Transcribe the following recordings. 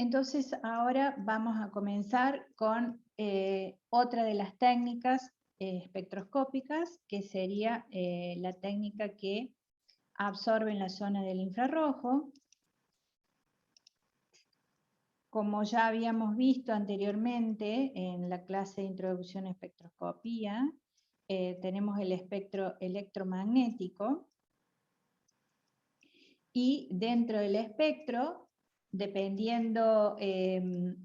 Entonces ahora vamos a comenzar con otra de las técnicas espectroscópicas, que sería la técnica que absorbe en la zona del infrarrojo. Como ya habíamos visto anteriormente en la clase de introducción a espectroscopía, tenemos el espectro electromagnético, y dentro del espectro, dependiendo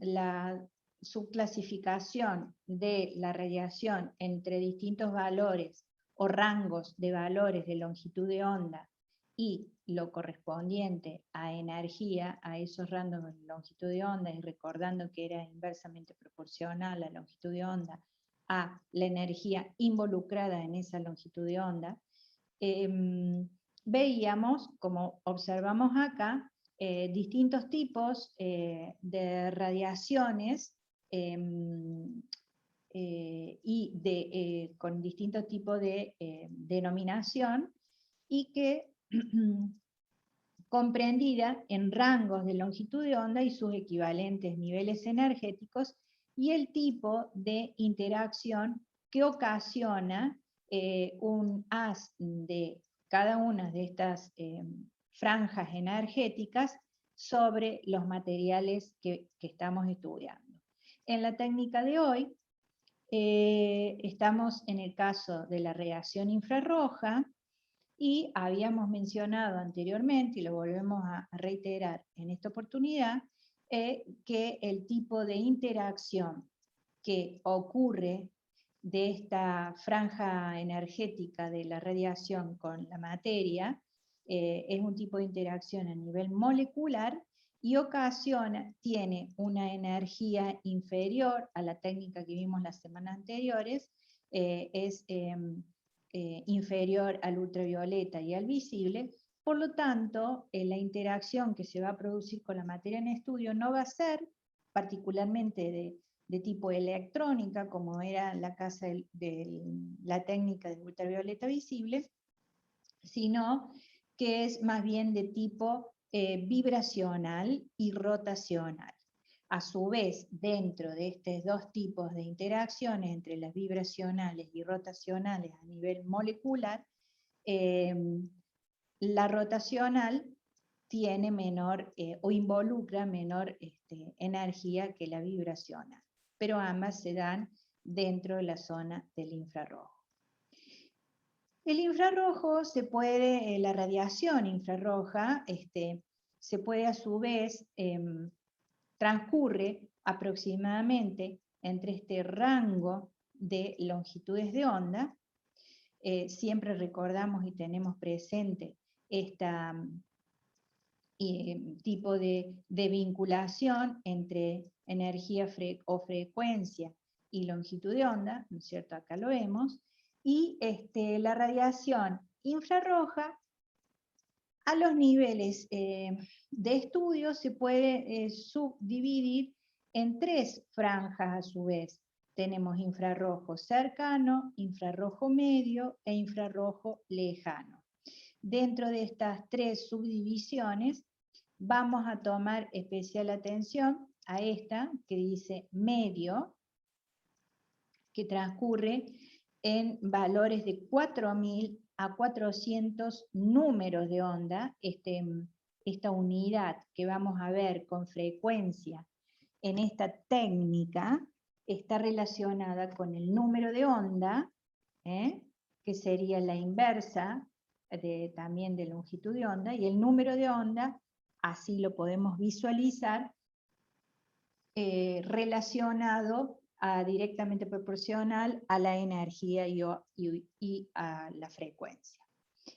la subclasificación de la radiación entre distintos valores o rangos de valores de longitud de onda y lo correspondiente a energía, a esos rangos de longitud de onda, y recordando que era inversamente proporcional la longitud de onda a la energía involucrada en esa longitud de onda, veíamos, como observamos acá, distintos tipos de radiaciones con distintos tipos de denominación, y que comprendida en rangos de longitud de onda y sus equivalentes niveles energéticos, y el tipo de interacción que ocasiona un haz de cada una de estas franjas energéticas sobre los materiales que estamos estudiando. En la técnica de hoy estamos en el caso de la radiación infrarroja, y habíamos mencionado anteriormente, y lo volvemos a reiterar en esta oportunidad, que el tipo de interacción que ocurre de esta franja energética de la radiación con la materia es un tipo de interacción a nivel molecular, y tiene una energía inferior a la técnica que vimos las semanas anteriores, inferior al ultravioleta y al visible. Por lo tanto, la interacción que se va a producir con la materia en estudio no va a ser particularmente de tipo electrónica, como era la la técnica de ultravioleta visible, sino que es más bien de tipo vibracional y rotacional. A su vez, dentro de estos dos tipos de interacciones entre las vibracionales y rotacionales a nivel molecular, la rotacional tiene menor o involucra menor energía que la vibracional, pero ambas se dan dentro de la zona del infrarrojo. El infrarrojo la radiación infrarroja se puede a su vez transcurre aproximadamente entre este rango de longitudes de onda. Siempre recordamos y tenemos presente este tipo de vinculación entre energía o frecuencia y longitud de onda, ¿no es cierto? Acá lo vemos. Y la radiación infrarroja, a los niveles de estudio, se puede subdividir en tres franjas a su vez. Tenemos infrarrojo cercano, infrarrojo medio e infrarrojo lejano. Dentro de estas tres subdivisiones vamos a tomar especial atención a esta que dice medio, que transcurre en valores de 4000 a 400 números de onda. Esta unidad que vamos a ver con frecuencia en esta técnica está relacionada con el número de onda, que sería la inversa también de longitud de onda, y el número de onda, así lo podemos visualizar, relacionado directamente proporcional a la energía y a la frecuencia.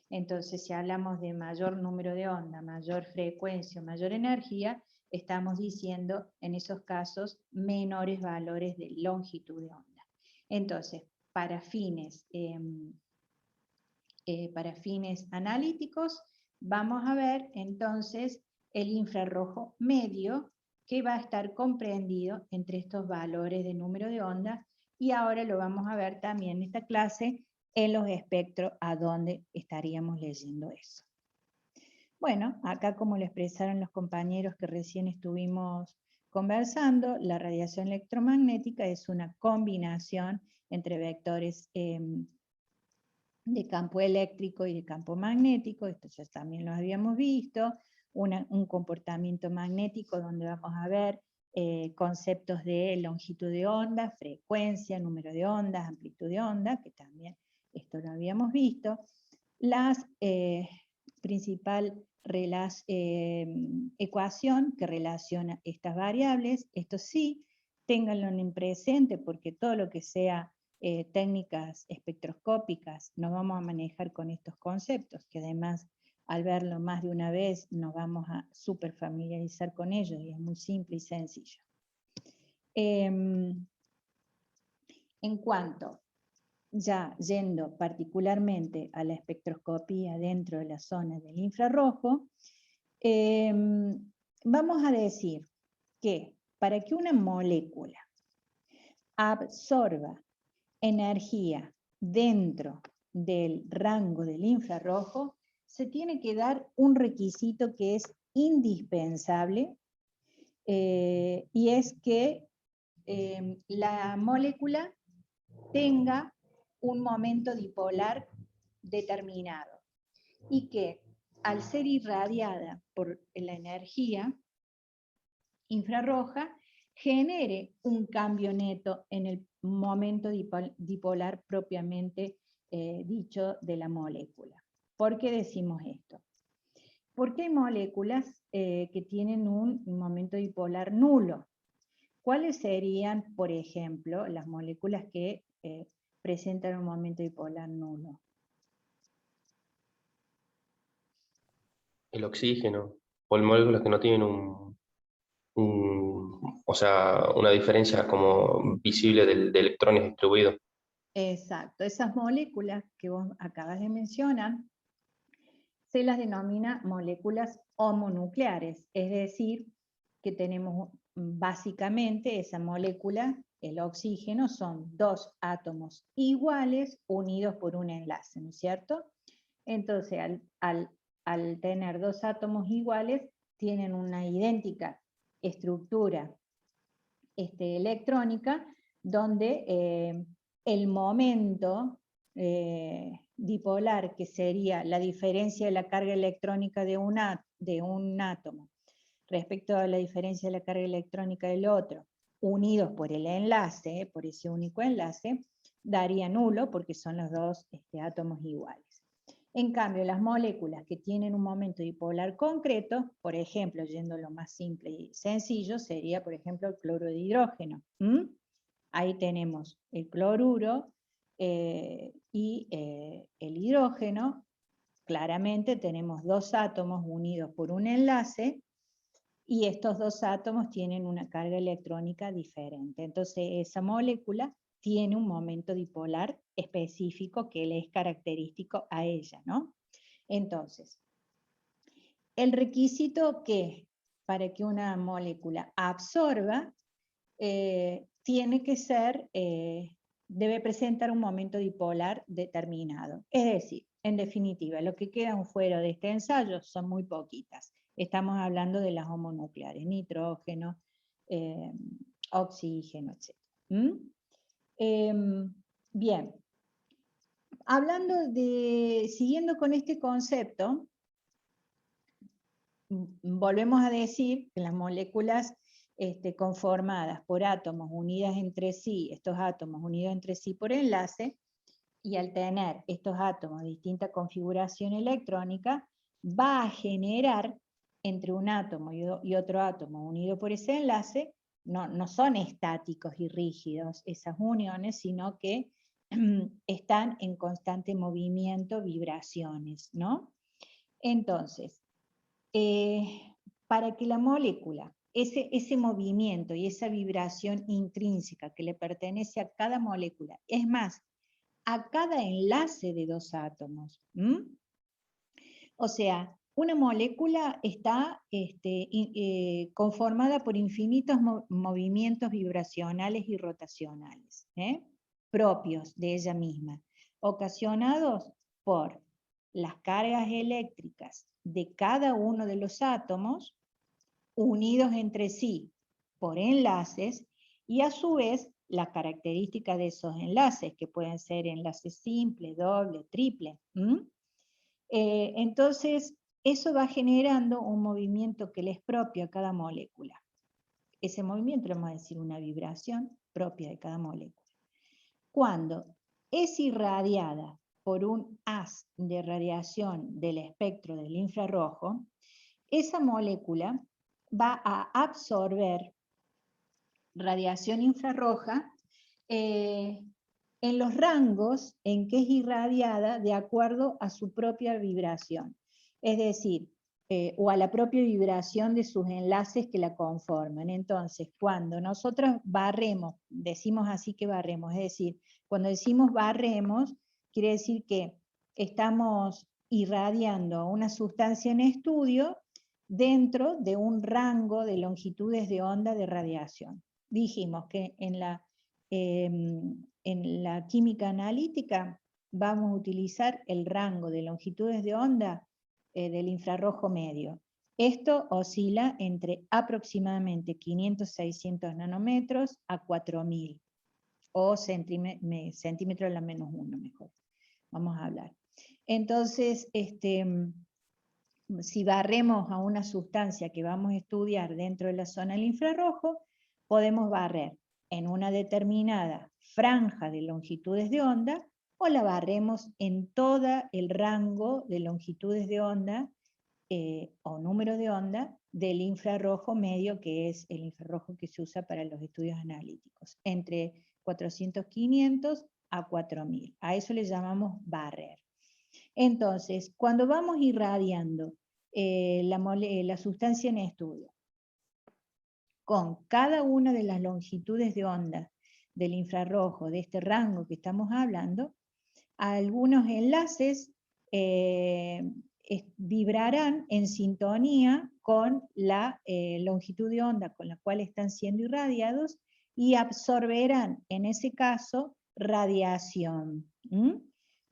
Entonces, si hablamos de mayor número de onda, mayor frecuencia, mayor energía, estamos diciendo en esos casos menores valores de longitud de onda. Entonces, para fines analíticos, vamos a ver entonces el infrarrojo medio, que va a estar comprendido entre estos valores de número de onda, y ahora lo vamos a ver también en esta clase en los espectros a donde estaríamos leyendo eso. Bueno, acá, como lo expresaron los compañeros que recién estuvimos conversando, la radiación electromagnética es una combinación entre vectores de campo eléctrico y de campo magnético, esto ya también lo habíamos visto, un comportamiento magnético donde vamos a ver conceptos de longitud de onda, frecuencia, número de ondas, amplitud de onda, que también esto lo habíamos visto. La principal ecuación que relaciona estas variables, esto sí, ténganlo en presente porque todo lo que sea técnicas espectroscópicas nos vamos a manejar con estos conceptos, que además al verlo más de una vez nos vamos a súper familiarizar con ellos y es muy simple y sencillo. En cuanto, ya yendo particularmente a la espectroscopía dentro de la zona del infrarrojo, vamos a decir que para que una molécula absorba energía dentro del rango del infrarrojo, se tiene que dar un requisito que es indispensable, y es que la molécula tenga un momento dipolar determinado, y que al ser irradiada por la energía infrarroja, genere un cambio neto en el momento dipolar propiamente dicho de la molécula. ¿Por qué decimos esto? Porque hay moléculas que tienen un momento dipolar nulo. ¿Cuáles serían, por ejemplo, las moléculas que presentan un momento dipolar nulo? El oxígeno, o moléculas que no tienen o sea, una diferencia como visible de electrones distribuidos. Exacto, esas moléculas que vos acabas de mencionar, se las denomina moléculas homonucleares, es decir, que tenemos básicamente esa molécula, el oxígeno, son dos átomos iguales unidos por un enlace, ¿no es cierto? Entonces, al tener dos átomos iguales, tienen una idéntica estructura electrónica, donde el momento dipolar, que sería la diferencia de la carga electrónica de un átomo respecto a la diferencia de la carga electrónica del otro, unidos por el enlace, por ese único enlace, daría nulo porque son los dos átomos iguales. En cambio, las moléculas que tienen un momento dipolar concreto, por ejemplo, yendo a lo más simple y sencillo, sería, por ejemplo, el cloruro de hidrógeno. Ahí tenemos el cloruro y el hidrógeno. Claramente tenemos dos átomos unidos por un enlace, y estos dos átomos tienen una carga electrónica diferente. Entonces, esa molécula tiene un momento dipolar específico que le es característico a ella, ¿no? Entonces, el requisito que para que una molécula absorba tiene que ser, debe presentar un momento dipolar determinado. Es decir, en definitiva, lo que quedan fuera de este ensayo son muy poquitas. Estamos hablando de las homonucleares, nitrógeno, oxígeno, etc. Bien, siguiendo con este concepto, volvemos a decir que las moléculas conformadas por átomos unidas entre sí, estos átomos unidos entre sí por enlace, y al tener estos átomos de distinta configuración electrónica, va a generar entre un átomo y otro átomo unido por ese enlace, no son estáticos y rígidos esas uniones, sino que están en constante movimiento, vibraciones, ¿no? Entonces, para que la molécula, ese movimiento y esa vibración intrínseca que le pertenece a cada molécula, es más, a cada enlace de dos átomos. O sea, una molécula está conformada por infinitos movimientos vibracionales y rotacionales, propios de ella misma, ocasionados por las cargas eléctricas de cada uno de los átomos unidos entre sí por enlaces, y a su vez las características de esos enlaces, que pueden ser enlaces simples, doble, triple. Entonces, eso va generando un movimiento que le es propio a cada molécula. Ese movimiento, vamos a decir, una vibración propia de cada molécula. Cuando es irradiada por un haz de radiación del espectro del infrarrojo, esa molécula va a absorber radiación infrarroja en los rangos en que es irradiada de acuerdo a su propia vibración. Es decir, o a la propia vibración de sus enlaces que la conforman. Entonces, cuando nosotros barremos, decimos así que barremos, es decir, cuando decimos barremos, quiere decir que estamos irradiando una sustancia en estudio dentro de un rango de longitudes de onda de radiación. Dijimos que en la química analítica vamos a utilizar el rango de longitudes de onda del infrarrojo medio. Esto oscila entre aproximadamente 500-600 nanómetros a 4000, o centímetros a la menos 1 mejor. Vamos a hablar. Entonces, si barremos a una sustancia que vamos a estudiar dentro de la zona del infrarrojo, podemos barrer en una determinada franja de longitudes de onda, o la barremos en todo el rango de longitudes de onda o número de onda del infrarrojo medio, que es el infrarrojo que se usa para los estudios analíticos, entre 400-500 a 4000. A eso le llamamos barrer. Entonces, cuando vamos irradiando la sustancia en estudio con cada una de las longitudes de onda del infrarrojo, de este rango que estamos hablando, algunos enlaces vibrarán en sintonía con la longitud de onda con la cual están siendo irradiados y absorberán, en ese caso, radiación.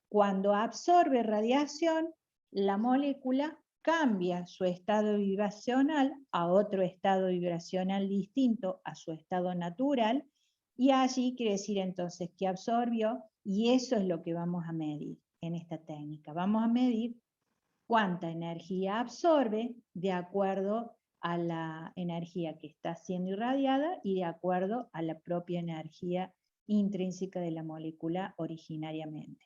Cuando absorbe radiación, la molécula cambia su estado vibracional a otro estado vibracional distinto a su estado natural, y allí quiere decir entonces que absorbió, y eso es lo que vamos a medir en esta técnica. Vamos a medir cuánta energía absorbe de acuerdo a la energía que está siendo irradiada y de acuerdo a la propia energía intrínseca de la molécula originariamente.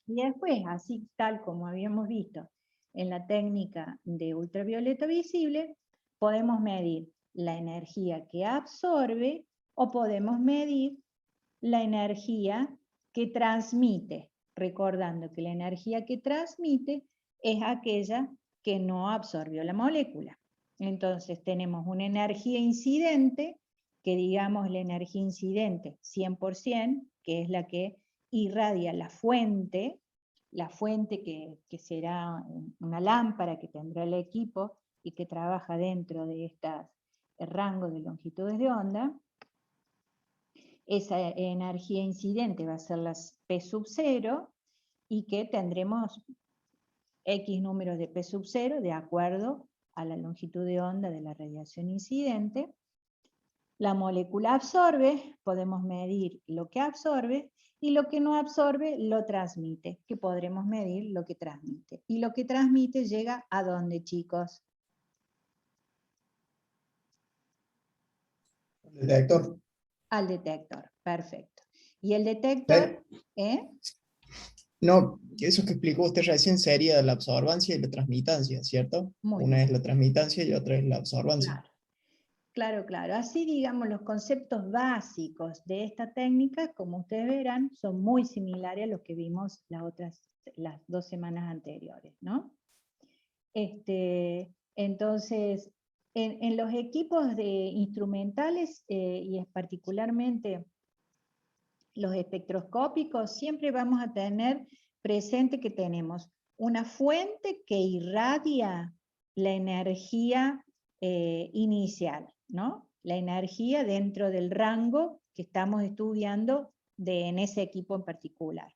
Y después, así tal como habíamos visto en la técnica de ultravioleta visible, podemos medir la energía que absorbe o podemos medir la energía que transmite, recordando que la energía que transmite es aquella que no absorbió la molécula. Entonces tenemos una energía incidente, que digamos la energía incidente 100%, que es la que irradia la fuente que será una lámpara que tendrá el equipo y que trabaja dentro de estos rangos de longitudes de onda. Esa energía incidente va a ser la P sub 0, y que tendremos X números de P sub 0 de acuerdo a la longitud de onda de la radiación incidente. La molécula absorbe, podemos medir lo que absorbe, y lo que no absorbe lo transmite, que podremos medir lo que transmite. Y lo que transmite llega ¿a dónde, chicos? El detector. Al detector, perfecto. Y el detector, No, eso que explicó usted recién sería la absorbancia y la transmitancia, ¿cierto? Una es la transmitancia y otra es la absorbancia. Claro. Así, digamos, los conceptos básicos de esta técnica, como ustedes verán, son muy similares a los que vimos las 2 semanas anteriores, ¿no? Entonces, en los equipos de instrumentales, y particularmente los espectroscópicos, siempre vamos a tener presente que tenemos una fuente que irradia la energía inicial, ¿no? La energía dentro del rango que estamos estudiando en ese equipo en particular.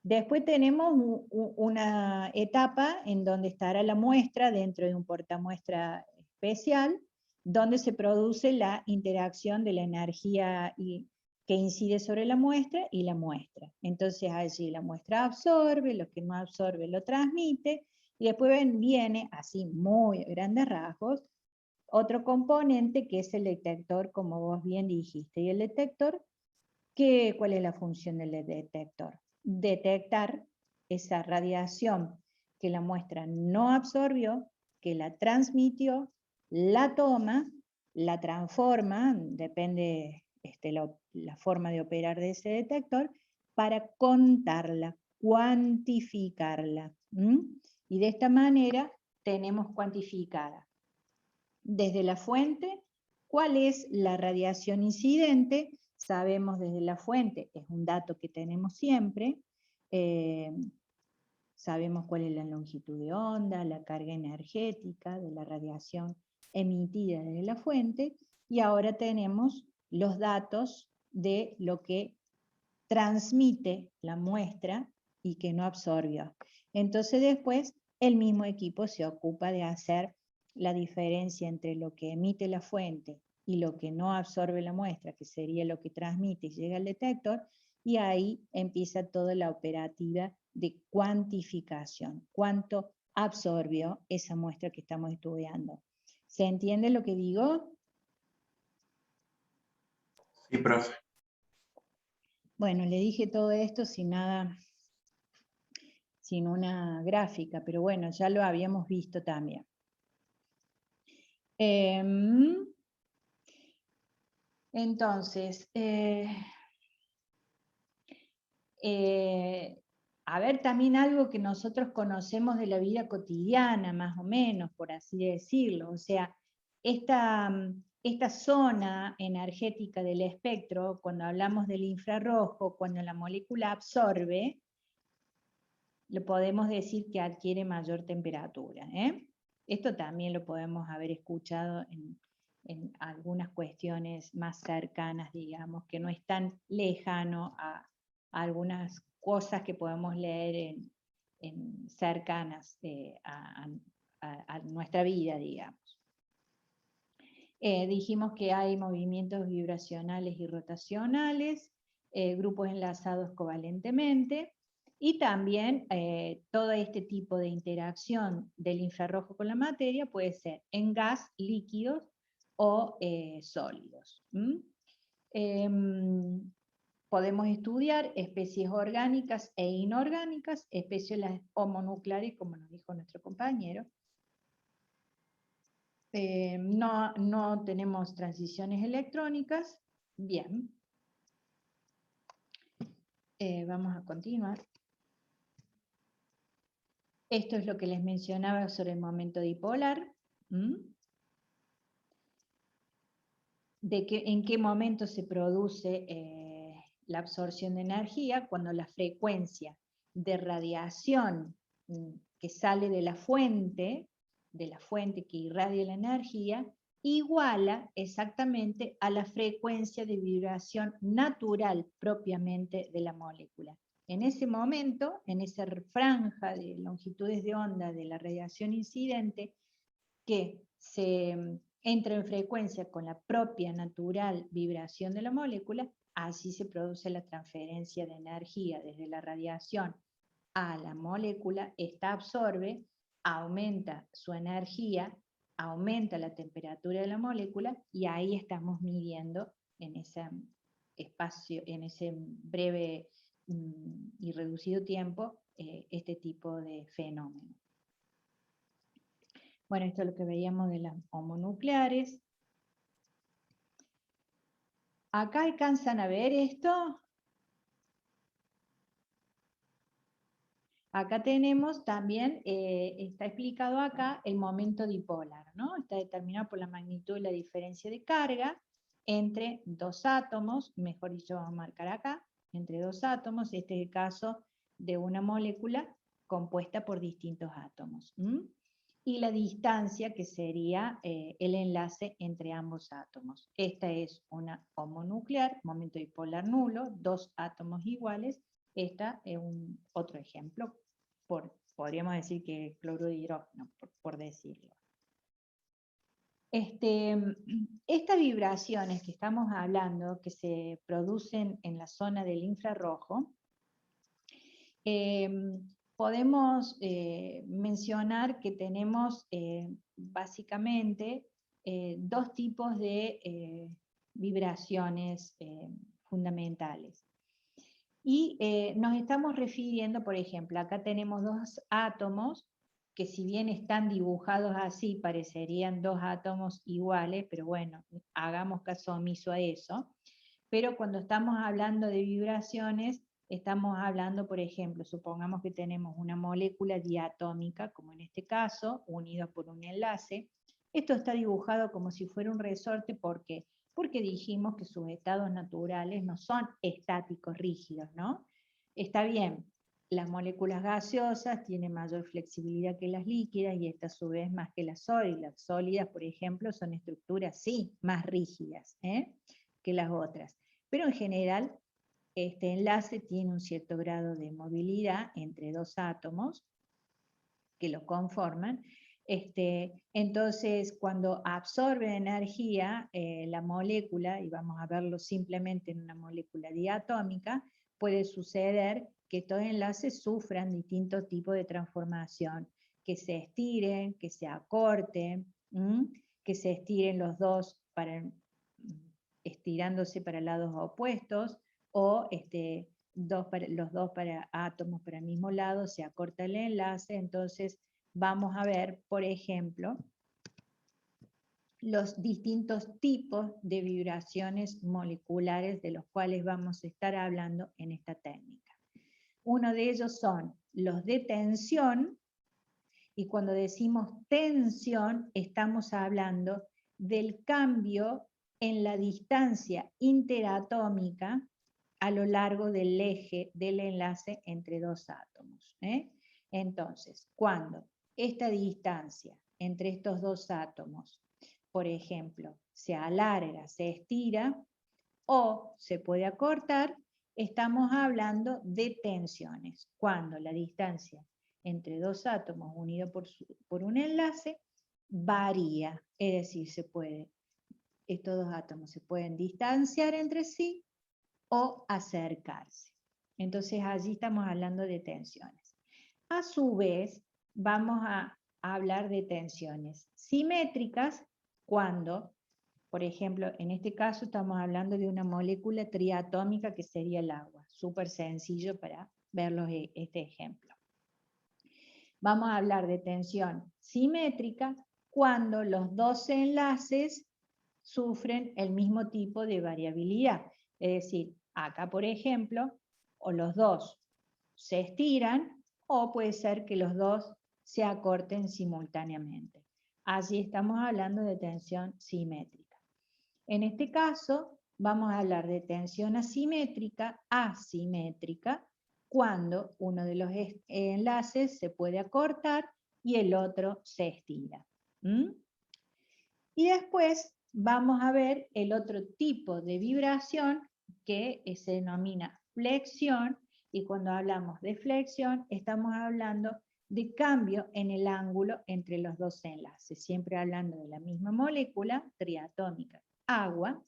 Después tenemos una etapa en donde estará la muestra dentro de un portamuestra especial, donde se produce la interacción de la energía que incide sobre la muestra y la muestra. Entonces allí la muestra absorbe, lo que no absorbe lo transmite, y después viene, así muy a grandes rasgos, otro componente que es el detector, como vos bien dijiste. Y el detector, ¿cuál es la función del detector? Detectar esa radiación que la muestra no absorbió, que la transmitió, la toma, la transforma, depende la forma de operar de ese detector, para contarla, cuantificarla. Y de esta manera tenemos cuantificada desde la fuente cuál es la radiación incidente. Sabemos desde la fuente, es un dato que tenemos siempre, sabemos cuál es la longitud de onda, la carga energética de la radiación emitida desde la fuente, y ahora tenemos los datos de lo que transmite la muestra y que no absorbió. Entonces después el mismo equipo se ocupa de hacer la diferencia entre lo que emite la fuente y lo que no absorbe la muestra, que sería lo que transmite y llega al detector, y ahí empieza toda la operativa de cuantificación. ¿Cuánto absorbió esa muestra que estamos estudiando? ¿Se entiende lo que digo? Sí, profe. Bueno, le dije todo esto sin nada, sin una gráfica, pero bueno, ya lo habíamos visto también. Entonces, a ver, también algo que nosotros conocemos de la vida cotidiana, más o menos, por así decirlo. O sea, esta zona energética del espectro, cuando hablamos del infrarrojo, cuando la molécula absorbe, lo podemos decir que adquiere mayor temperatura. Esto también lo podemos haber escuchado en algunas cuestiones más cercanas, digamos, que no es tan lejano a algunas cosas que podemos leer cercanas a nuestra vida, digamos. Dijimos que hay movimientos vibracionales y rotacionales, grupos enlazados covalentemente, y también todo este tipo de interacción del infrarrojo con la materia puede ser en gas, líquidos o sólidos. Podemos estudiar especies orgánicas e inorgánicas, especies homonucleares, como nos dijo nuestro compañero. No tenemos transiciones electrónicas. Bien. Vamos a continuar. Esto es lo que les mencionaba sobre el momento dipolar. En qué momento se produce la absorción de energía, cuando la frecuencia de radiación que sale de la fuente que irradia la energía, iguala exactamente a la frecuencia de vibración natural propiamente de la molécula. En ese momento, en esa franja de longitudes de onda de la radiación incidente, que se entra en frecuencia con la propia natural vibración de la molécula, así se produce la transferencia de energía desde la radiación a la molécula. Esta absorbe, aumenta su energía, aumenta la temperatura de la molécula, y ahí estamos midiendo en ese espacio, en ese breve y reducido tiempo, este tipo de fenómeno. Bueno, esto es lo que veíamos de las homonucleares. ¿Acá alcanzan a ver esto? Acá tenemos también, está explicado acá, el momento dipolar, ¿no? Está determinado por la magnitud y la diferencia de carga entre dos átomos, mejor dicho, vamos a marcar acá, entre dos átomos. Este es el caso de una molécula compuesta por distintos átomos. Y la distancia, que sería el enlace entre ambos átomos. Esta es una homonuclear, momento dipolar nulo, dos átomos iguales. Esta es otro ejemplo, podríamos decir que cloruro de hidrógeno, por decirlo. Estas vibraciones que estamos hablando, que se producen en la zona del infrarrojo, podemos mencionar que tenemos básicamente dos tipos de vibraciones fundamentales. Y nos estamos refiriendo, por ejemplo, acá tenemos dos átomos que si bien están dibujados así, parecerían dos átomos iguales, pero bueno, hagamos caso omiso a eso. Pero cuando estamos hablando de vibraciones, estamos hablando, por ejemplo, supongamos que tenemos una molécula diatómica, como en este caso, unida por un enlace. Esto está dibujado como si fuera un resorte, ¿por qué? Porque dijimos que sus estados naturales no son estáticos rígidos, ¿no? Está bien, las moléculas gaseosas tienen mayor flexibilidad que las líquidas y esta a su vez más que las sólidas. Las sólidas, por ejemplo, son estructuras, sí, más rígidas que las otras. Pero en general, este enlace tiene un cierto grado de movilidad entre dos átomos que lo conforman. Entonces, cuando absorbe energía la molécula, y vamos a verlo simplemente en una molécula diatómica, puede suceder que estos enlaces sufran distintos tipos de transformación, que se estiren, que se acorten, que se estiren los dos estirándose para lados opuestos, o los dos átomos para el mismo lado, se acorta el enlace. Entonces vamos a ver, por ejemplo, los distintos tipos de vibraciones moleculares de los cuales vamos a estar hablando en esta técnica. Uno de ellos son los de tensión, y cuando decimos tensión estamos hablando del cambio en la distancia interatómica a lo largo del eje del enlace entre dos átomos. Entonces, cuando esta distancia entre estos dos átomos, por ejemplo, se alarga, se estira o se puede acortar, estamos hablando de tensiones. Cuando la distancia entre dos átomos unidos por un enlace varía, es decir, estos dos átomos se pueden distanciar entre sí o acercarse. Entonces allí estamos hablando de tensiones. A su vez, vamos a hablar de tensiones simétricas cuando, por ejemplo, en este caso estamos hablando de una molécula triatómica que sería el agua. Súper sencillo para verlo este ejemplo. Vamos a hablar de tensión simétrica cuando los dos enlaces sufren el mismo tipo de variabilidad. Es decir, acá, por ejemplo, o los dos se estiran, o puede ser que los dos se acorten simultáneamente. Allí estamos hablando de tensión simétrica. En este caso, vamos a hablar de tensión asimétrica, cuando uno de los enlaces se puede acortar y el otro se estira. Y después vamos a ver el otro tipo de vibración que se denomina flexión, y cuando hablamos de flexión estamos hablando de cambio en el ángulo entre los dos enlaces, siempre hablando de la misma molécula triatómica, agua.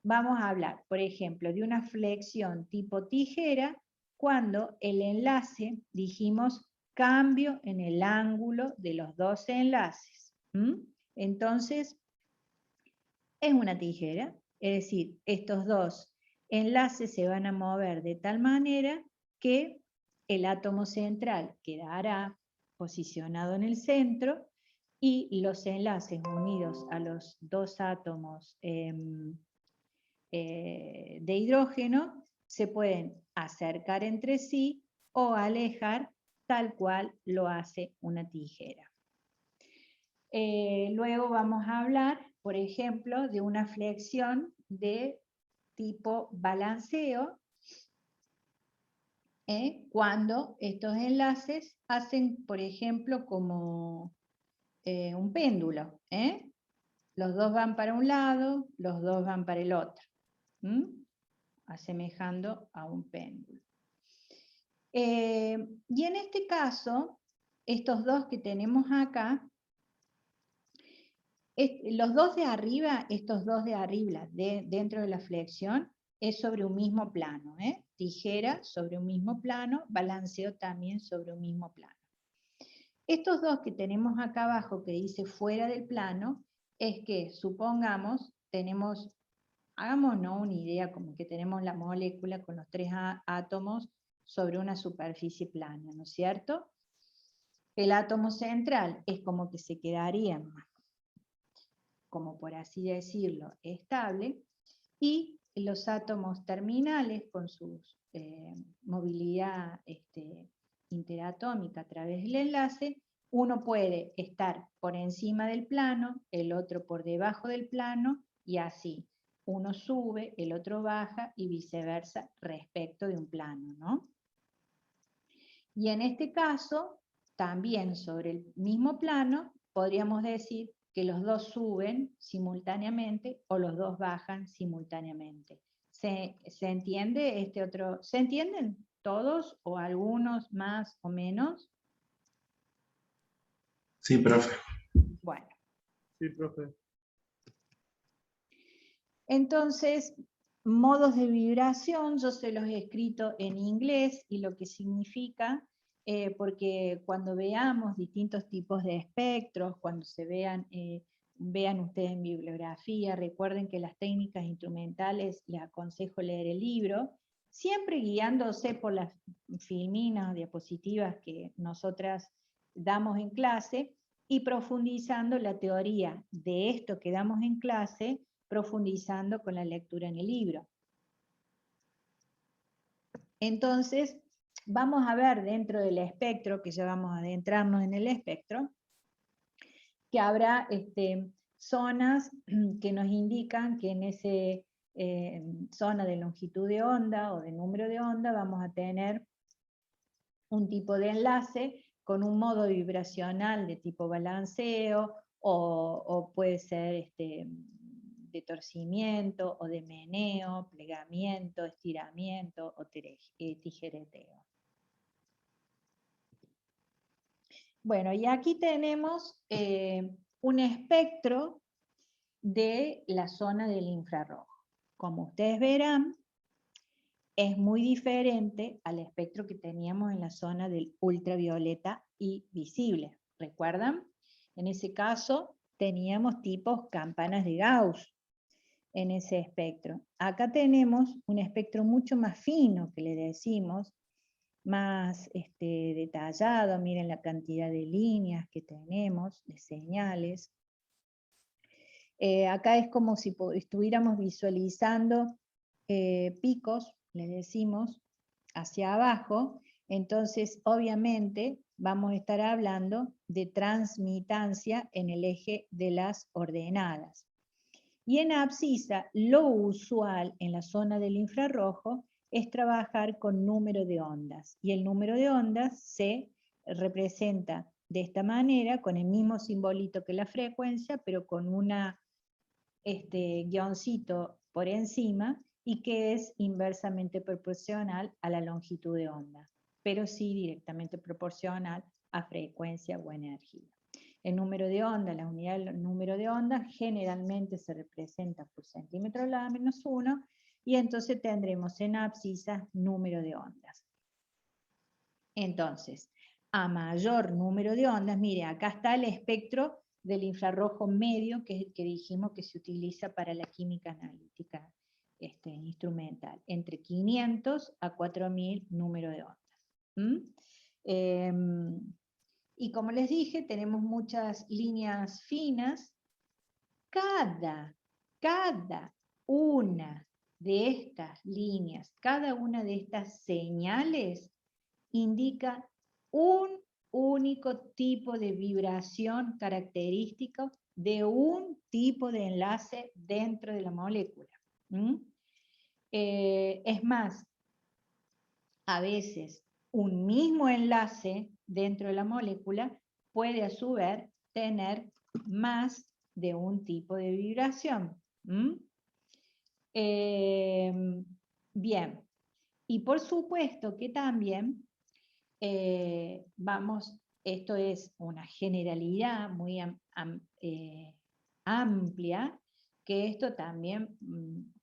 Vamos a hablar, por ejemplo, de una flexión tipo tijera cuando el enlace, dijimos, cambio en el ángulo de los dos enlaces. Entonces, es una tijera, es decir, estos dos enlaces se van a mover de tal manera que el átomo central quedará posicionado en el centro y los enlaces unidos a los dos átomos de hidrógeno se pueden acercar entre sí o alejar tal cual lo hace una tijera. Luego vamos a hablar, por ejemplo, de una flexión de tipo balanceo, cuando estos enlaces hacen, por ejemplo, como un péndulo. Los dos van para un lado, los dos van para el otro, asemejando a un péndulo. Y en este caso, estos dos que tenemos acá, Los dos de arriba, estos dos de arriba, dentro de la flexión, es sobre un mismo plano, ¿eh? Tijera sobre un mismo plano, balanceo también sobre un mismo plano. Estos dos que tenemos acá abajo, que dice fuera del plano, es que, supongamos, hagámonos una idea como que tenemos la molécula con los 3 átomos sobre una superficie plana, ¿no es cierto? El átomo central es como que se quedaría, como por así decirlo, estable, y los átomos terminales con su movilidad interatómica a través del enlace, uno puede estar por encima del plano, el otro por debajo del plano, y así. Uno sube, el otro baja, y viceversa respecto de un plano, ¿no? Y en este caso, también sobre el mismo plano, podríamos decir que los dos suben simultáneamente o los dos bajan simultáneamente. ¿Se entiende ¿Se entienden todos o algunos más o menos? Sí, profe. Bueno. Sí, profe. Entonces, modos de vibración, yo se los he escrito en inglés y lo que significa, porque cuando veamos distintos tipos de espectros, cuando se vean ustedes en bibliografía, recuerden que las técnicas instrumentales les aconsejo leer el libro, siempre guiándose por las filminas, diapositivas que nosotras damos en clase, y profundizando la teoría de esto que damos en clase, profundizando con la lectura en el libro. Entonces, vamos a ver dentro del espectro, que ya vamos a adentrarnos en el espectro, que habrá zonas que nos indican que en esa zona de longitud de onda o de número de onda vamos a tener un tipo de enlace con un modo vibracional de tipo balanceo, o puede ser de torcimiento, o de meneo, plegamiento, estiramiento, o tijereteo. Bueno, y aquí tenemos un espectro de la zona del infrarrojo. Como ustedes verán, es muy diferente al espectro que teníamos en la zona del ultravioleta y visible. ¿Recuerdan? En ese caso teníamos tipos campanas de Gauss en ese espectro. Acá tenemos un espectro mucho más fino, que le decimos, más detallado. Miren la cantidad de líneas que tenemos, de señales. Acá es como si estuviéramos visualizando picos, le decimos, hacia abajo. Entonces, obviamente, vamos a estar hablando de transmitancia en el eje de las ordenadas. Y en abscisa, lo usual en la zona del infrarrojo es trabajar con número de ondas. Y el número de ondas se representa de esta manera, con el mismo simbolito que la frecuencia, pero con una guioncito por encima, y que es inversamente proporcional a la longitud de onda, pero sí directamente proporcional a frecuencia o energía. El número de onda, la unidad del número de onda, generalmente se representa por centímetro a la -1, y entonces tendremos en abscisa número de ondas. Entonces, a mayor número de ondas, mire, acá está el espectro del infrarrojo medio, que es el que dijimos que se utiliza para la química analítica instrumental, entre 500 a 4000 número de ondas. Y como les dije, tenemos muchas líneas finas. Cada una de estas líneas, cada una de estas señales indica un único tipo de vibración característico de un tipo de enlace dentro de la molécula. Es más, a veces un mismo enlace dentro de la molécula puede a su vez tener más de un tipo de vibración. Bien, y por supuesto que también esto es una generalidad muy amplia, que esto también,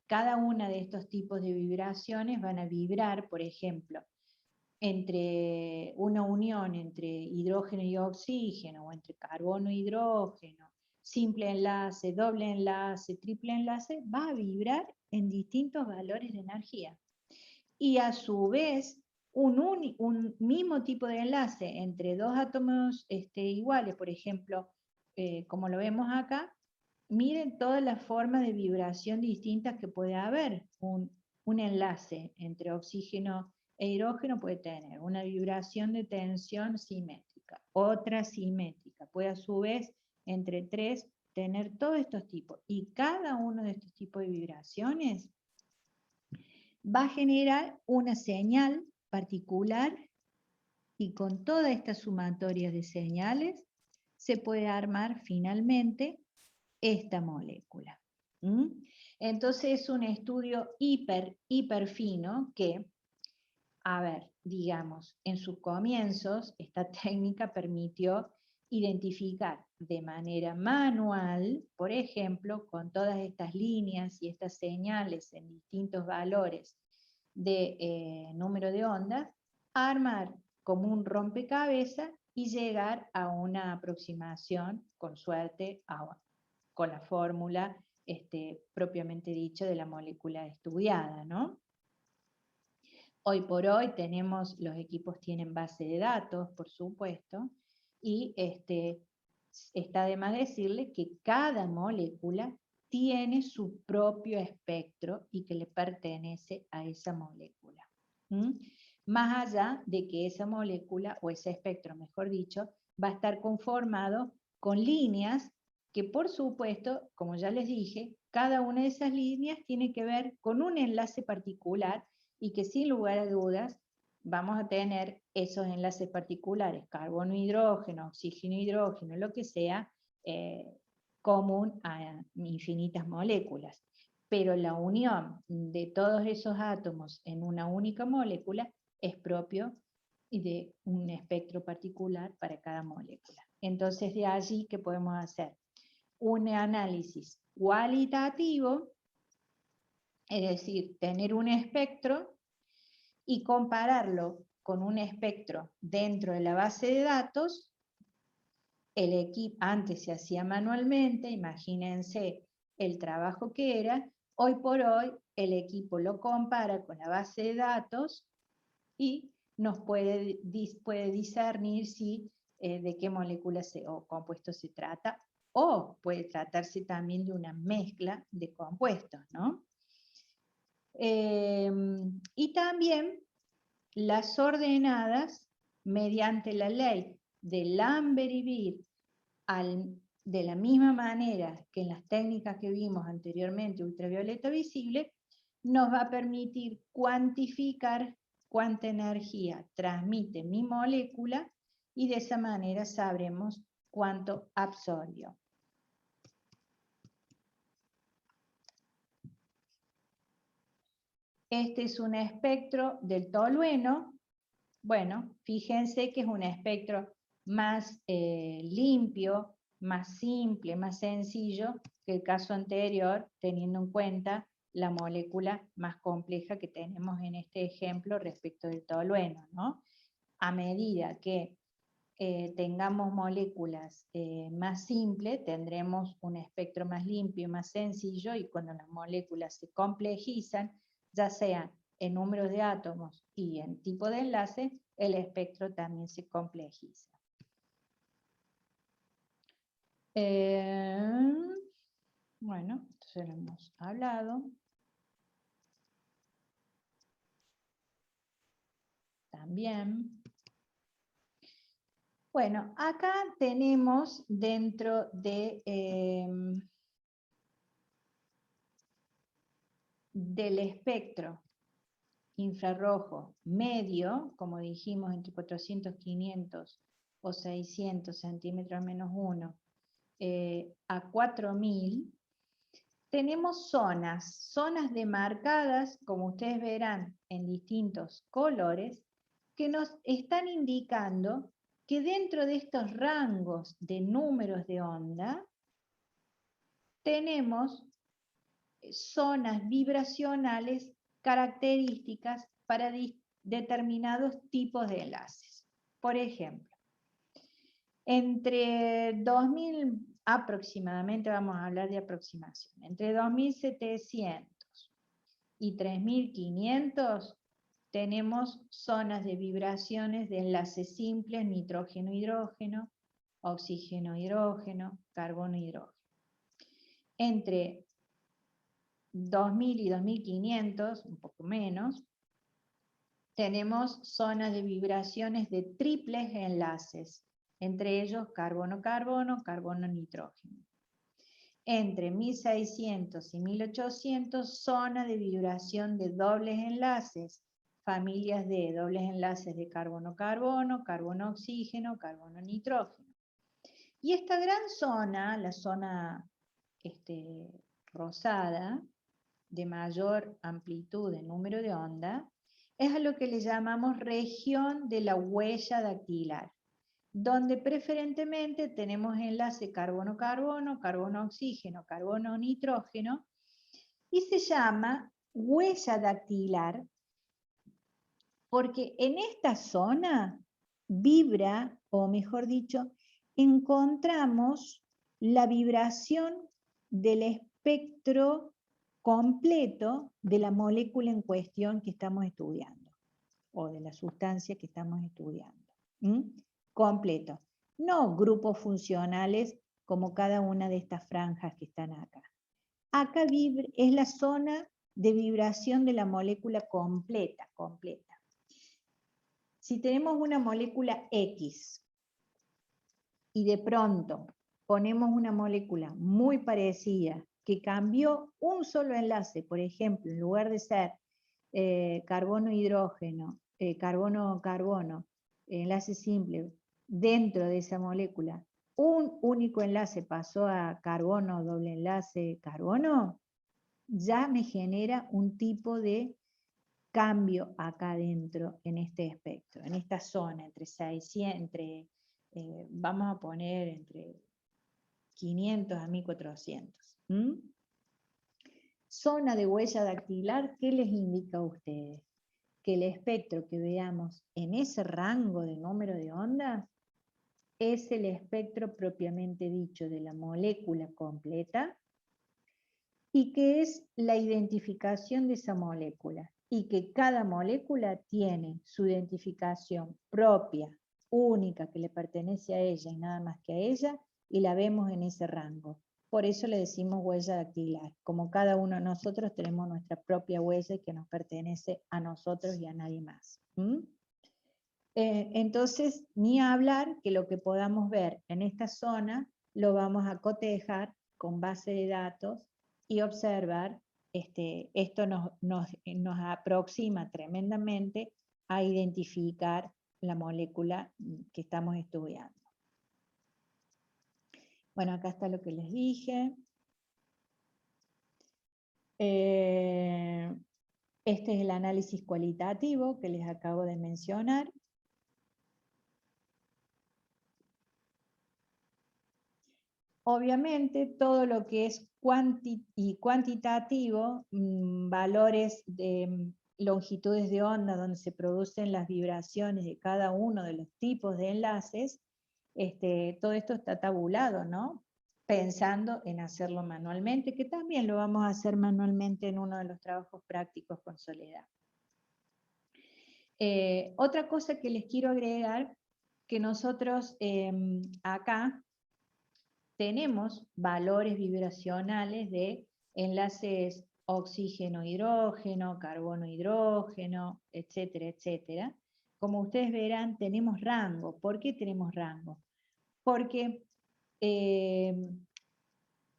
cada una de estos tipos de vibraciones van a vibrar, por ejemplo, entre una unión entre hidrógeno y oxígeno, o entre carbono e hidrógeno, simple enlace, doble enlace, triple enlace, va a vibrar en distintos valores de energía. Y a su vez, un mismo tipo de enlace entre dos átomos iguales, por ejemplo, como lo vemos acá, miren todas las formas de vibración distintas que puede haber. Un enlace entre oxígeno e hidrógeno puede tener una vibración de tensión simétrica, otra simétrica, puede a su vez entre tres tener todos estos tipos. Y cada uno de estos tipos de vibraciones va a generar una señal particular, y con toda esta sumatoria de señales se puede armar finalmente esta molécula. Entonces es un estudio hiper fino que, a ver, digamos, en sus comienzos esta técnica permitió identificar de manera manual, por ejemplo, con todas estas líneas y estas señales en distintos valores de número de ondas, armar como un rompecabezas y llegar a una aproximación, con suerte, con la fórmula propiamente dicha de la molécula estudiada, ¿no? Hoy por hoy los equipos tienen base de datos, por supuesto, y está de más decirle que cada molécula tiene su propio espectro y que le pertenece a esa molécula. Más allá de que esa molécula, o ese espectro, mejor dicho, va a estar conformado con líneas que, por supuesto, como ya les dije, cada una de esas líneas tiene que ver con un enlace particular, y que sin lugar a dudas vamos a tener esos enlaces particulares, carbono, hidrógeno, oxígeno, hidrógeno, lo que sea, común a infinitas moléculas. Pero la unión de todos esos átomos en una única molécula es propio de un espectro particular para cada molécula. Entonces de allí que podemos hacer un análisis cualitativo, es decir, tener un espectro y compararlo con un espectro dentro de la base de datos. El equipo antes se hacía manualmente, imagínense el trabajo que era. Hoy por hoy el equipo lo compara con la base de datos y nos puede discernir de qué molécula o compuesto se trata, o puede tratarse también de una mezcla de compuestos, ¿no? Y también las ordenadas mediante la ley de Lambert-Beer, de la misma manera que en las técnicas que vimos anteriormente, ultravioleta visible, nos va a permitir cuantificar cuánta energía transmite mi molécula, y de esa manera sabremos cuánto absorbió. Este es un espectro del tolueno. Bueno, fíjense que es un espectro más limpio, más simple, más sencillo que el caso anterior, teniendo en cuenta la molécula más compleja que tenemos en este ejemplo respecto del tolueno, ¿no? A medida que tengamos moléculas más simples, tendremos un espectro más limpio, más sencillo, y cuando las moléculas se complejizan, ya sea en números de átomos y en tipo de enlace, el espectro también se complejiza. Bueno, esto ya lo hemos hablado. También. Bueno, acá tenemos dentro de, del espectro infrarrojo medio, como dijimos, entre 400, 500 o 600 centímetros menos 1 a 4000, tenemos zonas demarcadas, como ustedes verán, en distintos colores, que nos están indicando que dentro de estos rangos de números de onda tenemos zonas vibracionales características para determinados tipos de enlaces. Por ejemplo, entre 2000 aproximadamente, vamos a hablar de aproximación, entre 2700 y 3500 tenemos zonas de vibraciones de enlaces simples, nitrógeno-hidrógeno, oxígeno-hidrógeno, carbono-hidrógeno. Entre 2000 y 2500, un poco menos, tenemos zonas de vibraciones de triples enlaces, entre ellos carbono-carbono, carbono-nitrógeno. Entre 1600 y 1800, zona de vibración de dobles enlaces, familias de dobles enlaces de carbono-carbono, carbono-oxígeno, carbono-nitrógeno. Y esta gran zona, la zona rosada, de mayor amplitud de número de onda, es a lo que le llamamos región de la huella dactilar, donde preferentemente tenemos enlace carbono-carbono, carbono-oxígeno, carbono-nitrógeno, y se llama huella dactilar porque en esta zona vibra, o mejor dicho, encontramos la vibración del espectro completo de la molécula en cuestión que estamos estudiando, o de la sustancia que estamos estudiando. Completo. No grupos funcionales como cada una de estas franjas que están acá. Acá es la zona de vibración de la molécula completa. Si tenemos una molécula X y de pronto ponemos una molécula muy parecida que cambió un solo enlace, por ejemplo, en lugar de ser carbono-hidrógeno, carbono-carbono, enlace simple, dentro de esa molécula, un único enlace pasó a carbono, doble enlace, carbono, ya me genera un tipo de cambio acá adentro en este espectro, en esta zona, entre 600, vamos a poner entre 500 a 1400. Zona de huella dactilar, ¿qué les indica a ustedes? Que el espectro que veamos en ese rango de número de ondas es el espectro propiamente dicho de la molécula completa y que es la identificación de esa molécula y que cada molécula tiene su identificación propia, única, que le pertenece a ella y nada más que a ella, y la vemos en ese rango. Por eso le decimos huella dactilar, como cada uno de nosotros tenemos nuestra propia huella que nos pertenece a nosotros y a nadie más. Entonces, ni hablar que lo que podamos ver en esta zona lo vamos a cotejar con base de datos y observar, esto nos aproxima tremendamente a identificar la molécula que estamos estudiando. Bueno, acá está lo que les dije. Este es el análisis cualitativo que les acabo de mencionar. Obviamente, todo lo que es cuantitativo, valores de longitudes de onda donde se producen las vibraciones de cada uno de los tipos de enlaces, todo esto está tabulado, ¿no? Pensando en hacerlo manualmente, que también lo vamos a hacer manualmente en uno de los trabajos prácticos con Soledad. Otra cosa que les quiero agregar, que nosotros acá tenemos valores vibracionales de enlaces oxígeno-hidrógeno, carbono-hidrógeno, etcétera, etcétera. Como ustedes verán, tenemos rango. ¿Por qué tenemos rango? Porque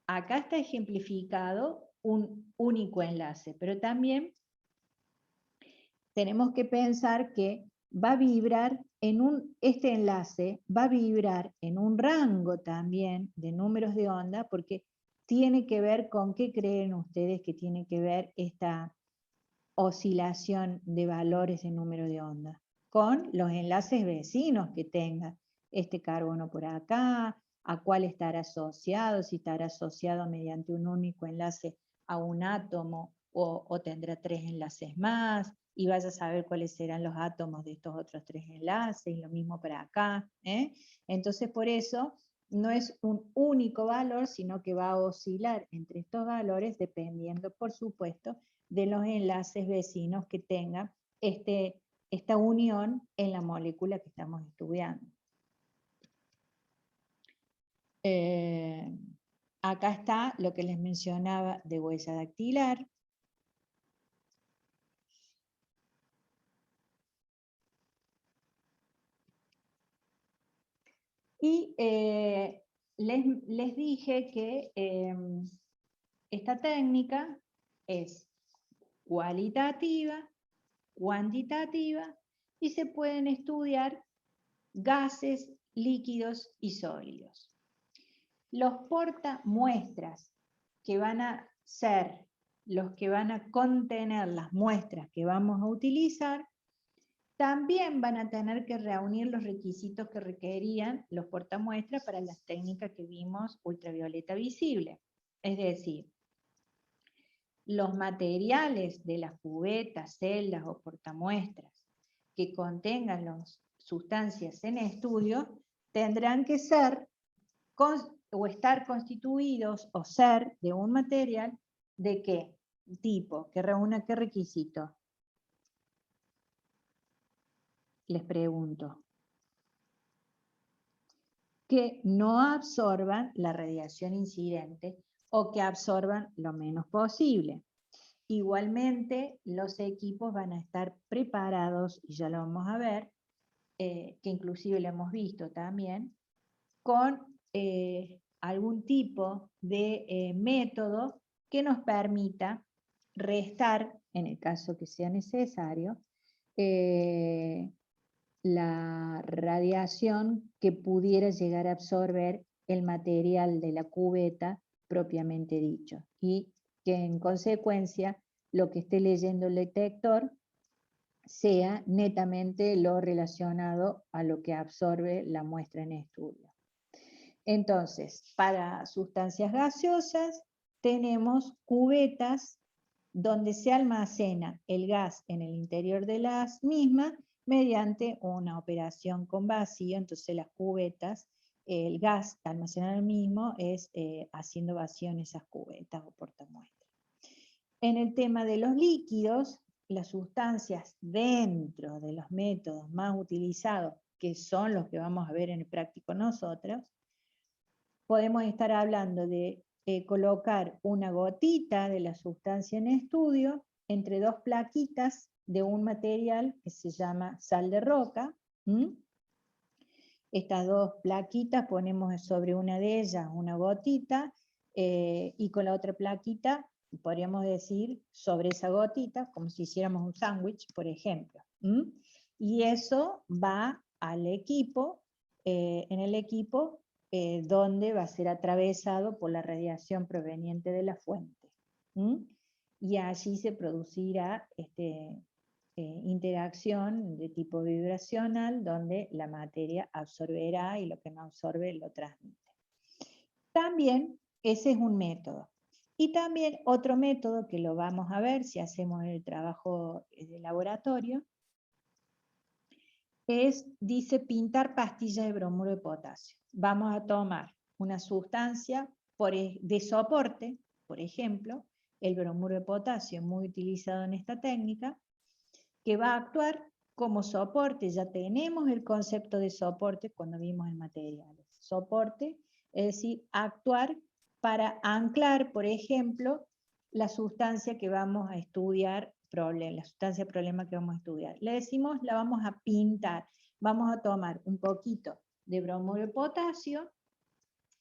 acá está ejemplificado un único enlace, pero también tenemos que pensar que va a vibrar este enlace va a vibrar en un rango también de números de onda, porque tiene que ver con qué creen ustedes que tiene que ver esta oscilación de valores de número de onda, con los enlaces vecinos que tenga este carbono por acá, a cuál estará asociado, si estará asociado mediante un único enlace a un átomo o tendrá 3 enlaces más, y vaya a saber cuáles serán los átomos de estos otros 3 enlaces, y lo mismo para acá. Entonces, por eso, no es un único valor, sino que va a oscilar entre estos valores dependiendo, por supuesto, de los enlaces vecinos que tenga esta unión en la molécula que estamos estudiando. Acá está lo que les mencionaba de huella dactilar. Y les dije que esta técnica es cualitativa, cuantitativa, y se pueden estudiar gases, líquidos y sólidos. Los portamuestras, que van a ser los que van a contener las muestras que vamos a utilizar, también van a tener que reunir los requisitos que requerían los portamuestras para las técnicas que vimos ultravioleta visible. Es decir, los materiales de las cubetas, celdas o portamuestras que contengan las sustancias en estudio tendrán que ser o estar constituidos o ser de un material ¿de qué tipo? Que reúna qué requisito. Les pregunto. Que no absorban la radiación incidente o que absorban lo menos posible. Igualmente, los equipos van a estar preparados, y ya lo vamos a ver, que inclusive lo hemos visto también, con algún tipo de método que nos permita restar, en el caso que sea necesario, la radiación que pudiera llegar a absorber el material de la cubeta propiamente dicho, y que en consecuencia lo que esté leyendo el detector sea netamente lo relacionado a lo que absorbe la muestra en estudio. Entonces, para sustancias gaseosas tenemos cubetas donde se almacena el gas en el interior de las mismas mediante una operación con vacío. Entonces las cubetas, el gas almacenado en el mismo es haciendo vacío en esas cubetas o portamuestras. En el tema de los líquidos, las sustancias dentro de los métodos más utilizados, que son los que vamos a ver en el práctico nosotros, podemos estar hablando de colocar una gotita de la sustancia en estudio entre dos plaquitas de un material que se llama sal de roca. Estas dos plaquitas ponemos sobre una de ellas una gotita y con la otra plaquita, podríamos decir, sobre esa gotita, como si hiciéramos un sándwich, por ejemplo. Y eso va al equipo, en el equipo donde va a ser atravesado por la radiación proveniente de la fuente. Y allí se producirá interacción de tipo vibracional, donde la materia absorberá y lo que no absorbe lo transmite. También ese es un método. Y también otro método que lo vamos a ver si hacemos el trabajo de laboratorio, dice pintar pastillas de bromuro de potasio. Vamos a tomar una sustancia de soporte, por ejemplo, el bromuro de potasio, muy utilizado en esta técnica, que va a actuar como soporte. Ya tenemos el concepto de soporte cuando vimos el material. Soporte, es decir, actuar para anclar, por ejemplo, la sustancia que vamos a estudiar, la sustancia problema que vamos a estudiar. Le decimos, la vamos a pintar. Vamos a tomar un poquito de bromuro de potasio,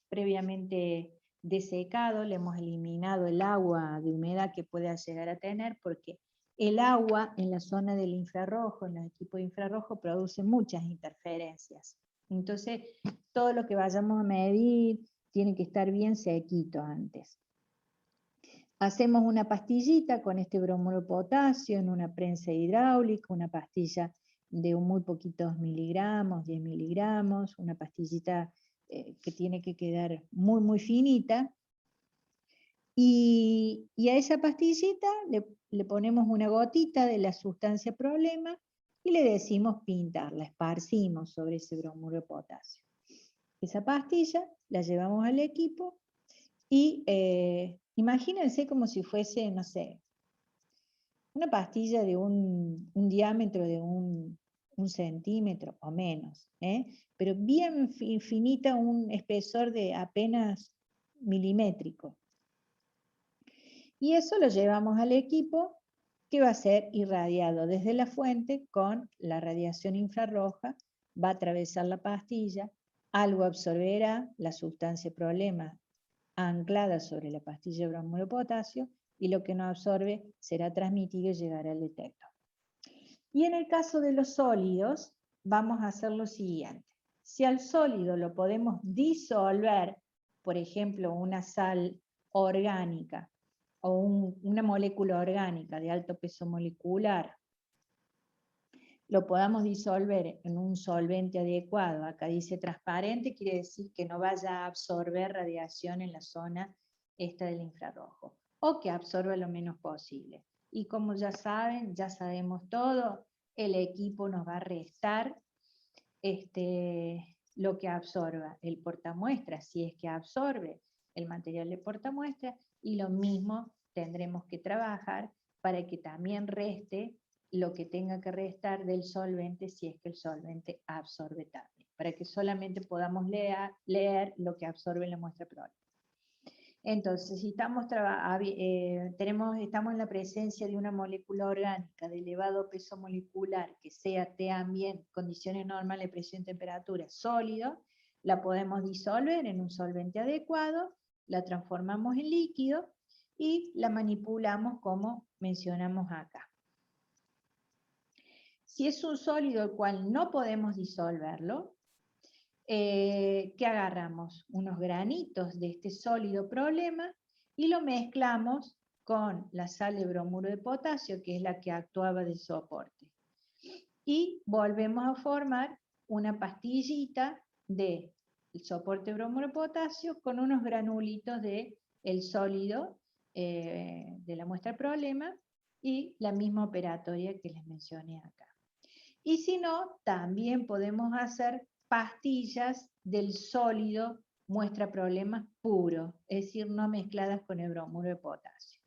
previamente desecado, le hemos eliminado el agua de humedad que pueda llegar a tener, porque el agua en la zona del infrarrojo, en los equipos de infrarrojo, produce muchas interferencias. Entonces, todo lo que vayamos a medir tiene que estar bien sequito antes. Hacemos una pastillita con este bromuro de potasio en una prensa hidráulica, una pastilla de muy poquitos miligramos, 10 miligramos, una pastillita que tiene que quedar muy, muy finita. Y a esa pastillita le ponemos una gotita de la sustancia problema y le decimos pintar, la esparcimos sobre ese bromuro de potasio. Esa pastilla la llevamos al equipo y imagínense como si fuese, no sé, una pastilla de un diámetro de un centímetro o menos, pero bien finita, un espesor de apenas milimétrico. Y eso lo llevamos al equipo que va a ser irradiado desde la fuente con la radiación infrarroja, va a atravesar la pastilla, algo absorberá la sustancia problema anclada sobre la pastilla de bromuro de potasio y lo que no absorbe será transmitido y llegará al detector. Y en el caso de los sólidos, vamos a hacer lo siguiente. Si al sólido lo podemos disolver, por ejemplo, una sal orgánica, o una molécula orgánica de alto peso molecular, lo podamos disolver en un solvente adecuado, acá dice transparente, quiere decir que no vaya a absorber radiación en la zona esta del infrarrojo, o que absorba lo menos posible. Y como ya saben, ya sabemos todo, el equipo nos va a restar lo que absorba el portamuestra, si es que absorbe el material de portamuestra, y lo mismo tendremos que trabajar para que también reste lo que tenga que restar del solvente si es que el solvente absorbe también, para que solamente podamos leer lo que absorbe la muestra probable. Entonces, si estamos en la presencia de una molécula orgánica de elevado peso molecular, que sea también condiciones normales de presión y temperatura sólido, la podemos disolver en un solvente adecuado, la transformamos en líquido y la manipulamos como mencionamos acá. Si es un sólido el cual no podemos disolverlo, ¿qué agarramos? Unos granitos de este sólido problema y lo mezclamos con la sal de bromuro de potasio, que es la que actuaba de soporte. Y volvemos a formar una pastillita del soporte de bromuro de potasio con unos granulitos del sólido de la muestra problema y la misma operatoria que les mencioné acá. Y si no, también podemos hacer pastillas del sólido muestra problemas puro, es decir, no mezcladas con el bromuro de potasio.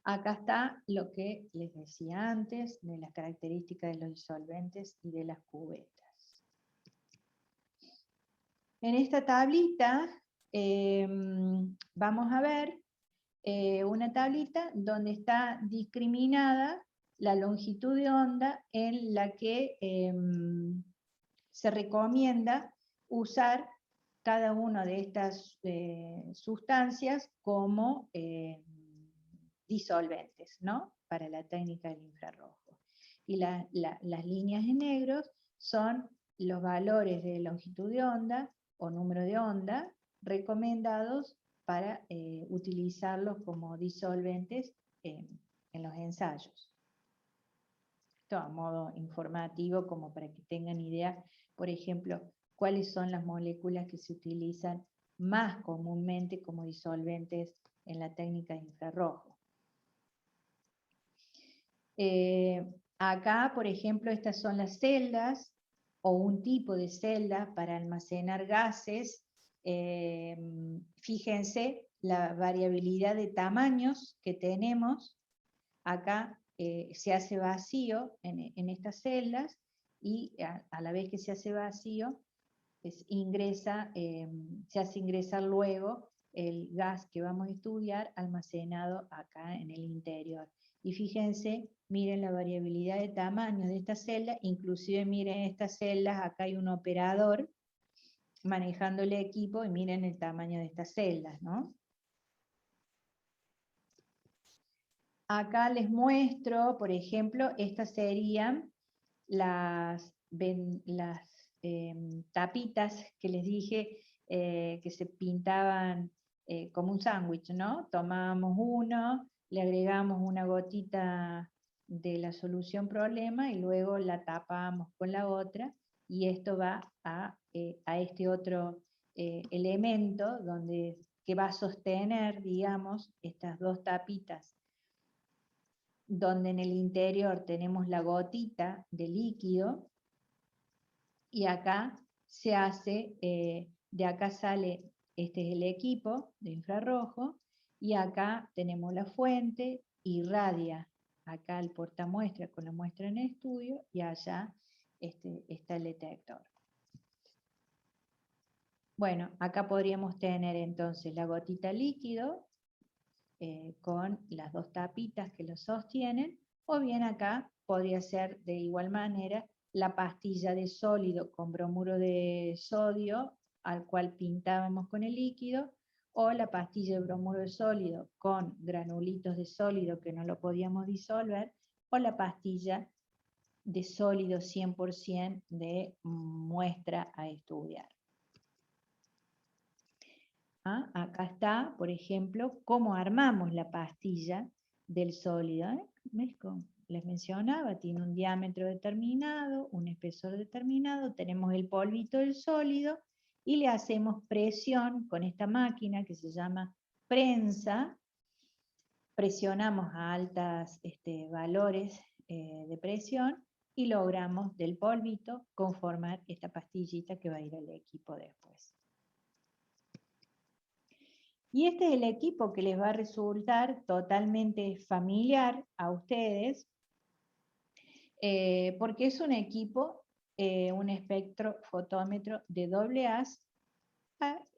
Acá está lo que les decía antes de las características de los disolventes y de las cubetas. En esta tablita vamos a ver una tablita donde está discriminada la longitud de onda en la que se recomienda usar cada una de estas sustancias como disolventes, ¿no? Para la técnica del infrarrojo. Y las líneas en negros son los valores de longitud de onda o número de onda recomendados para utilizarlos como disolventes en los ensayos. Esto a modo informativo, como para que tengan idea, por ejemplo, cuáles son las moléculas que se utilizan más comúnmente como disolventes en la técnica de infrarrojo. Acá, por ejemplo, estas son las celdas, o un tipo de celda para almacenar gases. Fíjense la variabilidad de tamaños que tenemos. Acá se hace vacío en estas celdas, y a la vez que se hace vacío, se hace ingresar luego el gas que vamos a estudiar almacenado acá en el interior. Y fíjense, miren la variabilidad de tamaño de esta celda, inclusive miren estas celdas, acá hay un operador manejando el equipo y miren el tamaño de estas celdas, ¿no? Acá les muestro, por ejemplo, estas serían las tapitas que les dije que se pintaban como un sándwich, ¿no? Tomábamos uno, le agregamos una gotita de la solución problema y luego la tapábamos con la otra y esto va a este otro elemento que va a sostener, digamos, estas dos tapitas, donde en el interior tenemos la gotita de líquido, y acá se hace, de acá sale, este es el equipo de infrarrojo, y acá tenemos la fuente, irradia acá el portamuestra con la muestra en estudio, y allá está el detector. Bueno, acá podríamos tener entonces la gotita líquido, con las dos tapitas que lo sostienen, o bien acá podría ser de igual manera la pastilla de sólido con bromuro de sodio, al cual pintábamos con el líquido, o la pastilla de bromuro de sólido con granulitos de sólido que no lo podíamos disolver, o la pastilla de sólido 100% de muestra a estudiar. Acá está, por ejemplo, cómo armamos la pastilla del sólido. Les mencionaba, tiene un diámetro determinado, un espesor determinado, tenemos el polvito del sólido y le hacemos presión con esta máquina que se llama prensa. Presionamos a altos valores de presión y logramos del polvito conformar esta pastillita que va a ir al equipo después. Y este es el equipo que les va a resultar totalmente familiar a ustedes, porque es un equipo, un espectrofotómetro de doble haz,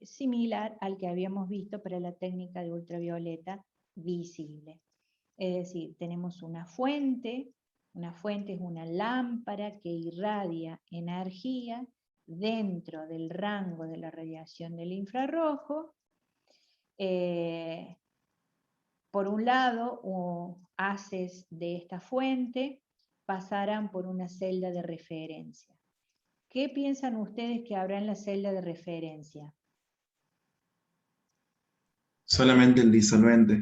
similar al que habíamos visto para la técnica de ultravioleta visible. Es decir, tenemos una fuente es una lámpara que irradia energía dentro del rango de la radiación del infrarrojo. Por un lado, haces de esta fuente pasarán por una celda de referencia. ¿Qué piensan ustedes que habrá en la celda de referencia? Solamente el disolvente.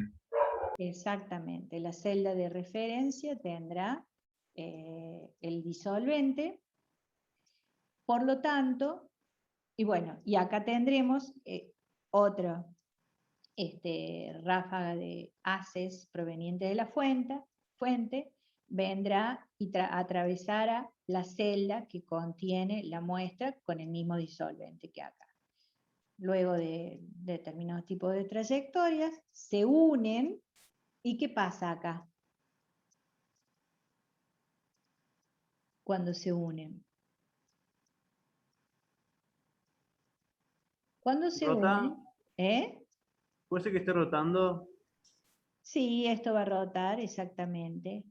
Exactamente, la celda de referencia tendrá el disolvente. Por lo tanto, y bueno, y acá tendremos otro ráfaga de haces proveniente de la fuente vendrá y atravesará la celda que contiene la muestra con el mismo disolvente que acá. Luego de determinados tipos de trayectorias, se unen, ¿y qué pasa acá? Cuando se unen. Cuando se unen, ¿Puede ser que esté rotando? Sí, esto va a rotar, exactamente.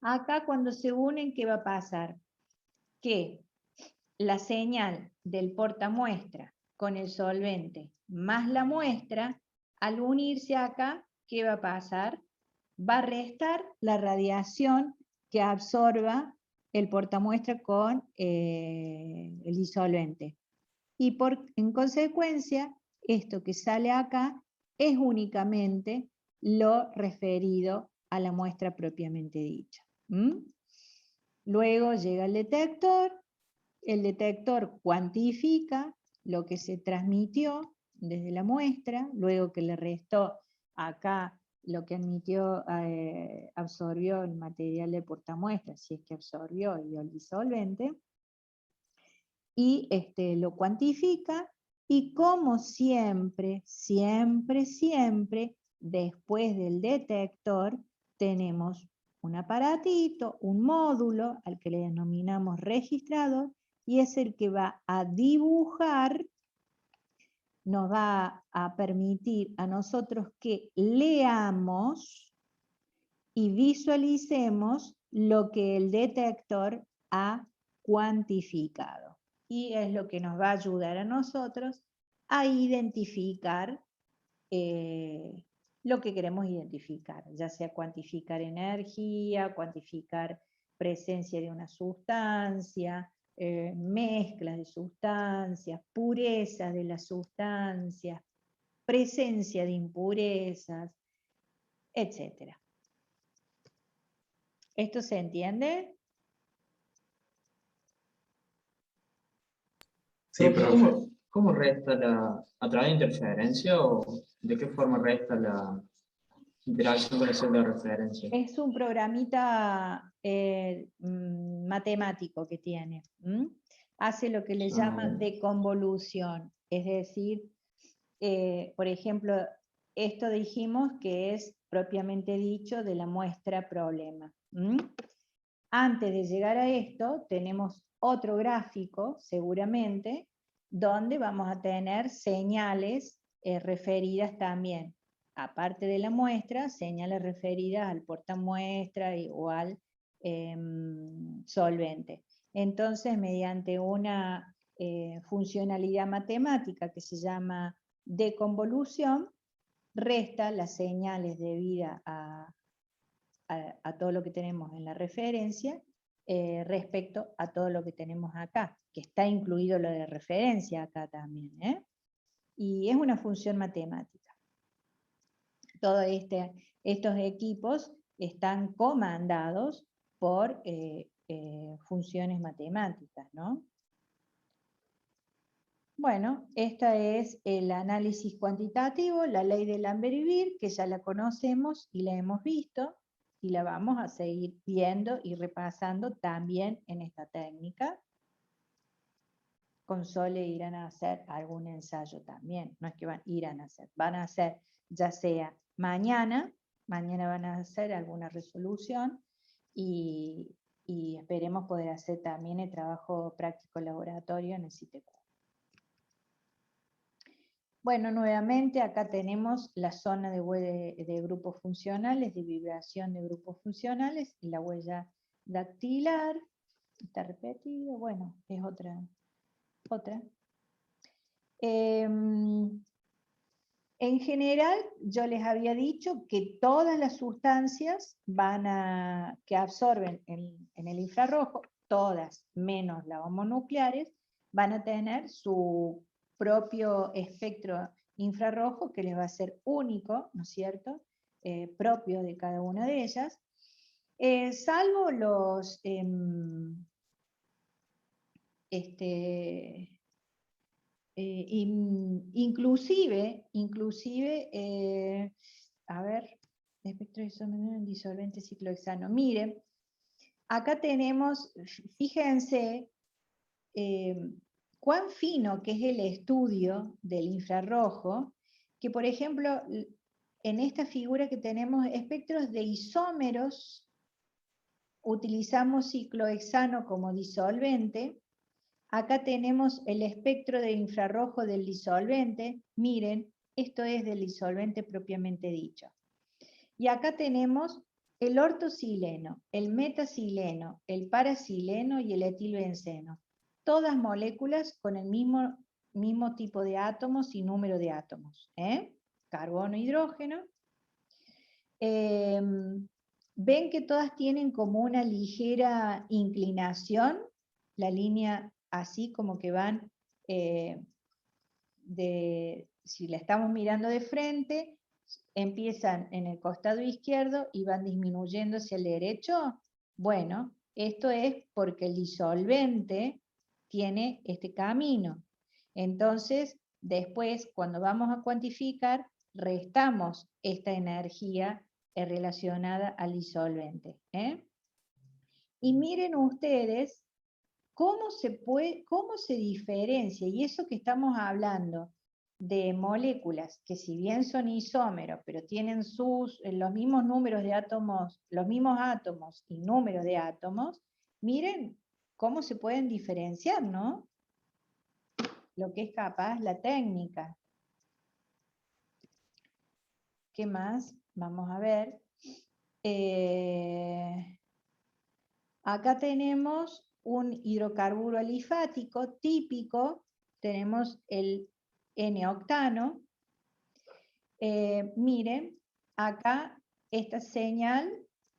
Acá cuando se unen, ¿qué va a pasar? Que la señal del portamuestra con el solvente más la muestra, al unirse acá, ¿qué va a pasar? Va a restar la radiación que absorba el portamuestra con el disolvente. Y en consecuencia, esto que sale acá es únicamente lo referido a la muestra propiamente dicha. Luego llega el detector cuantifica lo que se transmitió desde la muestra, luego que le restó acá lo que absorbió el material de portamuestra, si es que absorbió y el disolvente, y lo cuantifica, y como siempre, después del detector, tenemos un aparatito, un módulo, al que le denominamos registrador, y es el que va a dibujar, nos va a permitir a nosotros que leamos y visualicemos lo que el detector ha cuantificado. Y es lo que nos va a ayudar a nosotros a identificar lo que queremos identificar, ya sea cuantificar energía, cuantificar presencia de una sustancia, mezclas de sustancias, pureza de las sustancias, presencia de impurezas, etc. ¿Esto se entiende? Sí, Profe, profe. ¿cómo resta a través de interferencia o de qué forma resta la interacción con el celda de referencia? Es un programita matemático que tiene. Hace lo que le llama deconvolución, es decir, por ejemplo, esto dijimos que es propiamente dicho de la muestra problema. Antes de llegar a esto, tenemos otro gráfico, seguramente, donde vamos a tener señales referidas también, aparte de la muestra, señales referidas al portamuestra o al solvente. Entonces, mediante una funcionalidad matemática que se llama deconvolución, resta las señales debidas a todo lo que tenemos en la referencia respecto a todo lo que tenemos acá, que está incluido lo de referencia acá también, y es una función matemática. Todos estos equipos están comandados por funciones matemáticas, ¿no? Bueno, este es el análisis cuantitativo, la ley de Lambert-Beer, que ya la conocemos y la hemos visto, y la vamos a seguir viendo y repasando también en esta técnica. Con Sole irán a hacer algún ensayo también, no es que irán a hacer, van a hacer ya sea mañana van a hacer alguna resolución, y esperemos poder hacer también el trabajo práctico laboratorio en el CITECU. Bueno, nuevamente acá tenemos la zona de grupos funcionales, de vibración de grupos funcionales, y la huella dactilar, está repetido, bueno, es otra. En general, yo les había dicho que todas las sustancias que absorben en el infrarrojo, todas menos las homonucleares, van a tener su propio espectro infrarrojo que les va a ser único, ¿no es cierto?, propio de cada una de ellas, salvo los inclusive, a ver, espectro disolvente ciclohexano. Miren, acá tenemos, fíjense, cuán fino que es el estudio del infrarrojo, que por ejemplo, en esta figura que tenemos espectros de isómeros, utilizamos ciclohexano como disolvente. Acá tenemos el espectro de infrarrojo del disolvente. Miren, esto es del disolvente propiamente dicho. Y acá tenemos el ortosileno, el metasileno, el parasileno y el etilbenceno. Todas moléculas con el mismo tipo de átomos y número de átomos. Carbono, hidrógeno. Ven que todas tienen como una ligera inclinación, la línea así como que van, si la estamos mirando de frente, empiezan en el costado izquierdo y van disminuyendo hacia el derecho. Bueno, esto es porque el disolvente tiene este camino. Entonces, después, cuando vamos a cuantificar, restamos esta energía relacionada al disolvente. Y miren ustedes cómo se diferencia, y eso que estamos hablando de moléculas que si bien son isómeros, pero tienen los mismos números de átomos, los mismos átomos y números de átomos, miren cómo se pueden diferenciar, ¿no? Lo que es capaz la técnica. ¿Qué más? Vamos a ver. Acá tenemos un hidrocarburo alifático típico, tenemos el N-octano. Miren, acá esta señal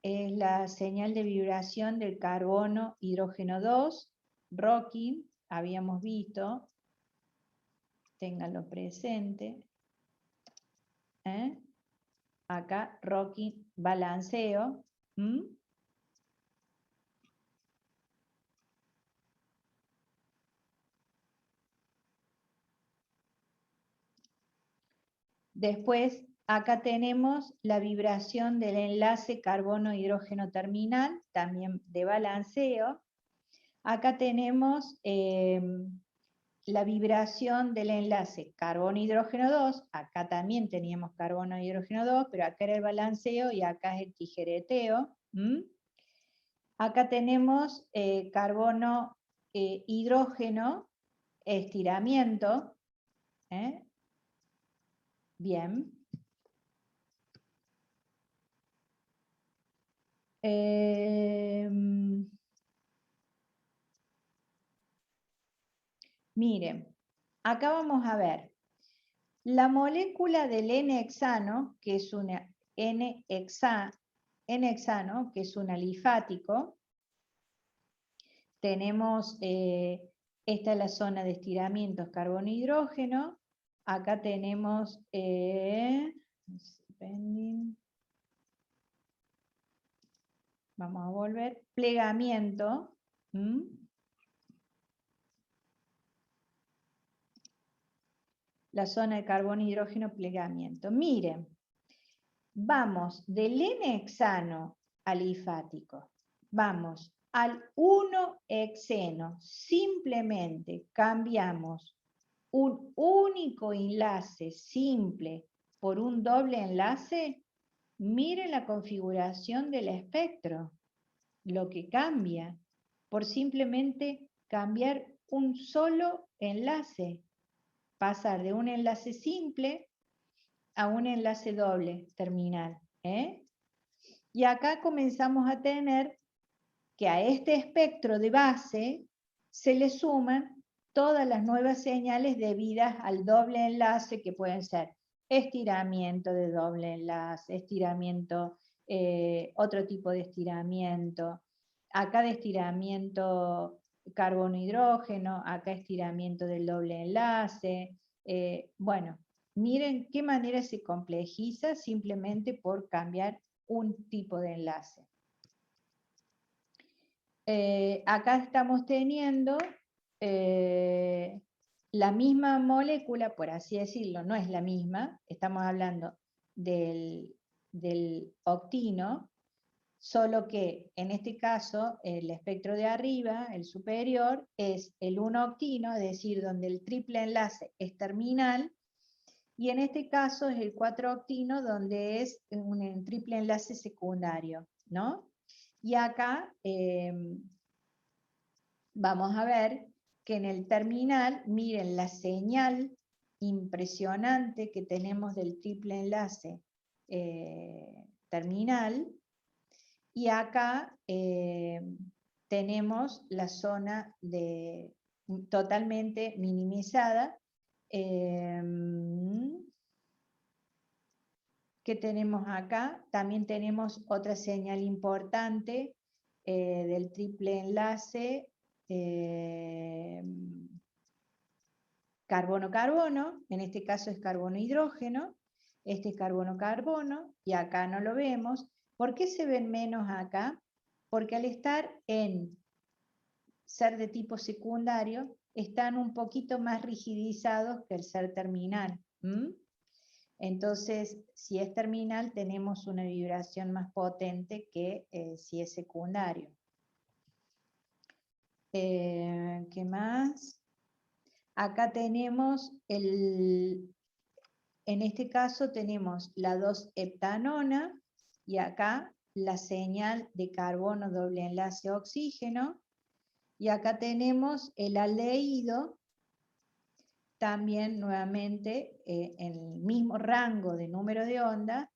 es la señal de vibración del carbono hidrógeno 2, rocking, habíamos visto, ténganlo presente. Acá rocking balanceo. Después, acá tenemos la vibración del enlace carbono-hidrógeno terminal, también de balanceo. Acá tenemos la vibración del enlace carbono-hidrógeno 2, acá también teníamos carbono-hidrógeno 2, pero acá era el balanceo y acá es el tijereteo. Acá tenemos carbono-hidrógeno, estiramiento. Bien. Miren, acá vamos a ver la molécula del N-hexano, que es una N-hexano, que es un alifático. Tenemos, esta es la zona de estiramientos carbono-hidrógeno. Acá tenemos, vamos a volver, plegamiento. La zona de carbono-hidrógeno, plegamiento. Miren, vamos del N-hexano alifático, vamos al 1-hexeno, simplemente cambiamos un único enlace simple por un doble enlace. Miren la configuración del espectro, lo que cambia, por simplemente cambiar un solo enlace. Pasar de un enlace simple a un enlace doble terminal. Y acá comenzamos a tener que a este espectro de base se le suman todas las nuevas señales debidas al doble enlace, que pueden ser estiramiento de doble enlace, estiramiento, otro tipo de estiramiento, acá de estiramiento carbono-hidrógeno, acá estiramiento del doble enlace. Bueno, miren qué manera se complejiza simplemente por cambiar un tipo de enlace. Acá estamos teniendo la misma molécula, por así decirlo, no es la misma, estamos hablando del octino, solo que en este caso el espectro de arriba, el superior, es el 1-octino, es decir, donde el triple enlace es terminal, y en este caso es el 4-octino, donde es un triple enlace secundario, ¿no? Y acá vamos a ver que en el terminal, miren la señal impresionante que tenemos del triple enlace terminal, y acá tenemos la zona totalmente minimizada. ¿Qué tenemos acá? También tenemos otra señal importante del triple enlace carbono-carbono, en este caso es carbono-hidrógeno, este es carbono-carbono, y acá no lo vemos. ¿Por qué se ven menos acá? Porque al estar en ser de tipo secundario, están un poquito más rigidizados que el ser terminal. Entonces, si es terminal, tenemos una vibración más potente que si es secundario. ¿Qué más? Acá tenemos, en este caso tenemos la 2-heptanona, y acá la señal de carbono doble enlace oxígeno, y acá tenemos el aldehído, también nuevamente en el mismo rango de número de onda,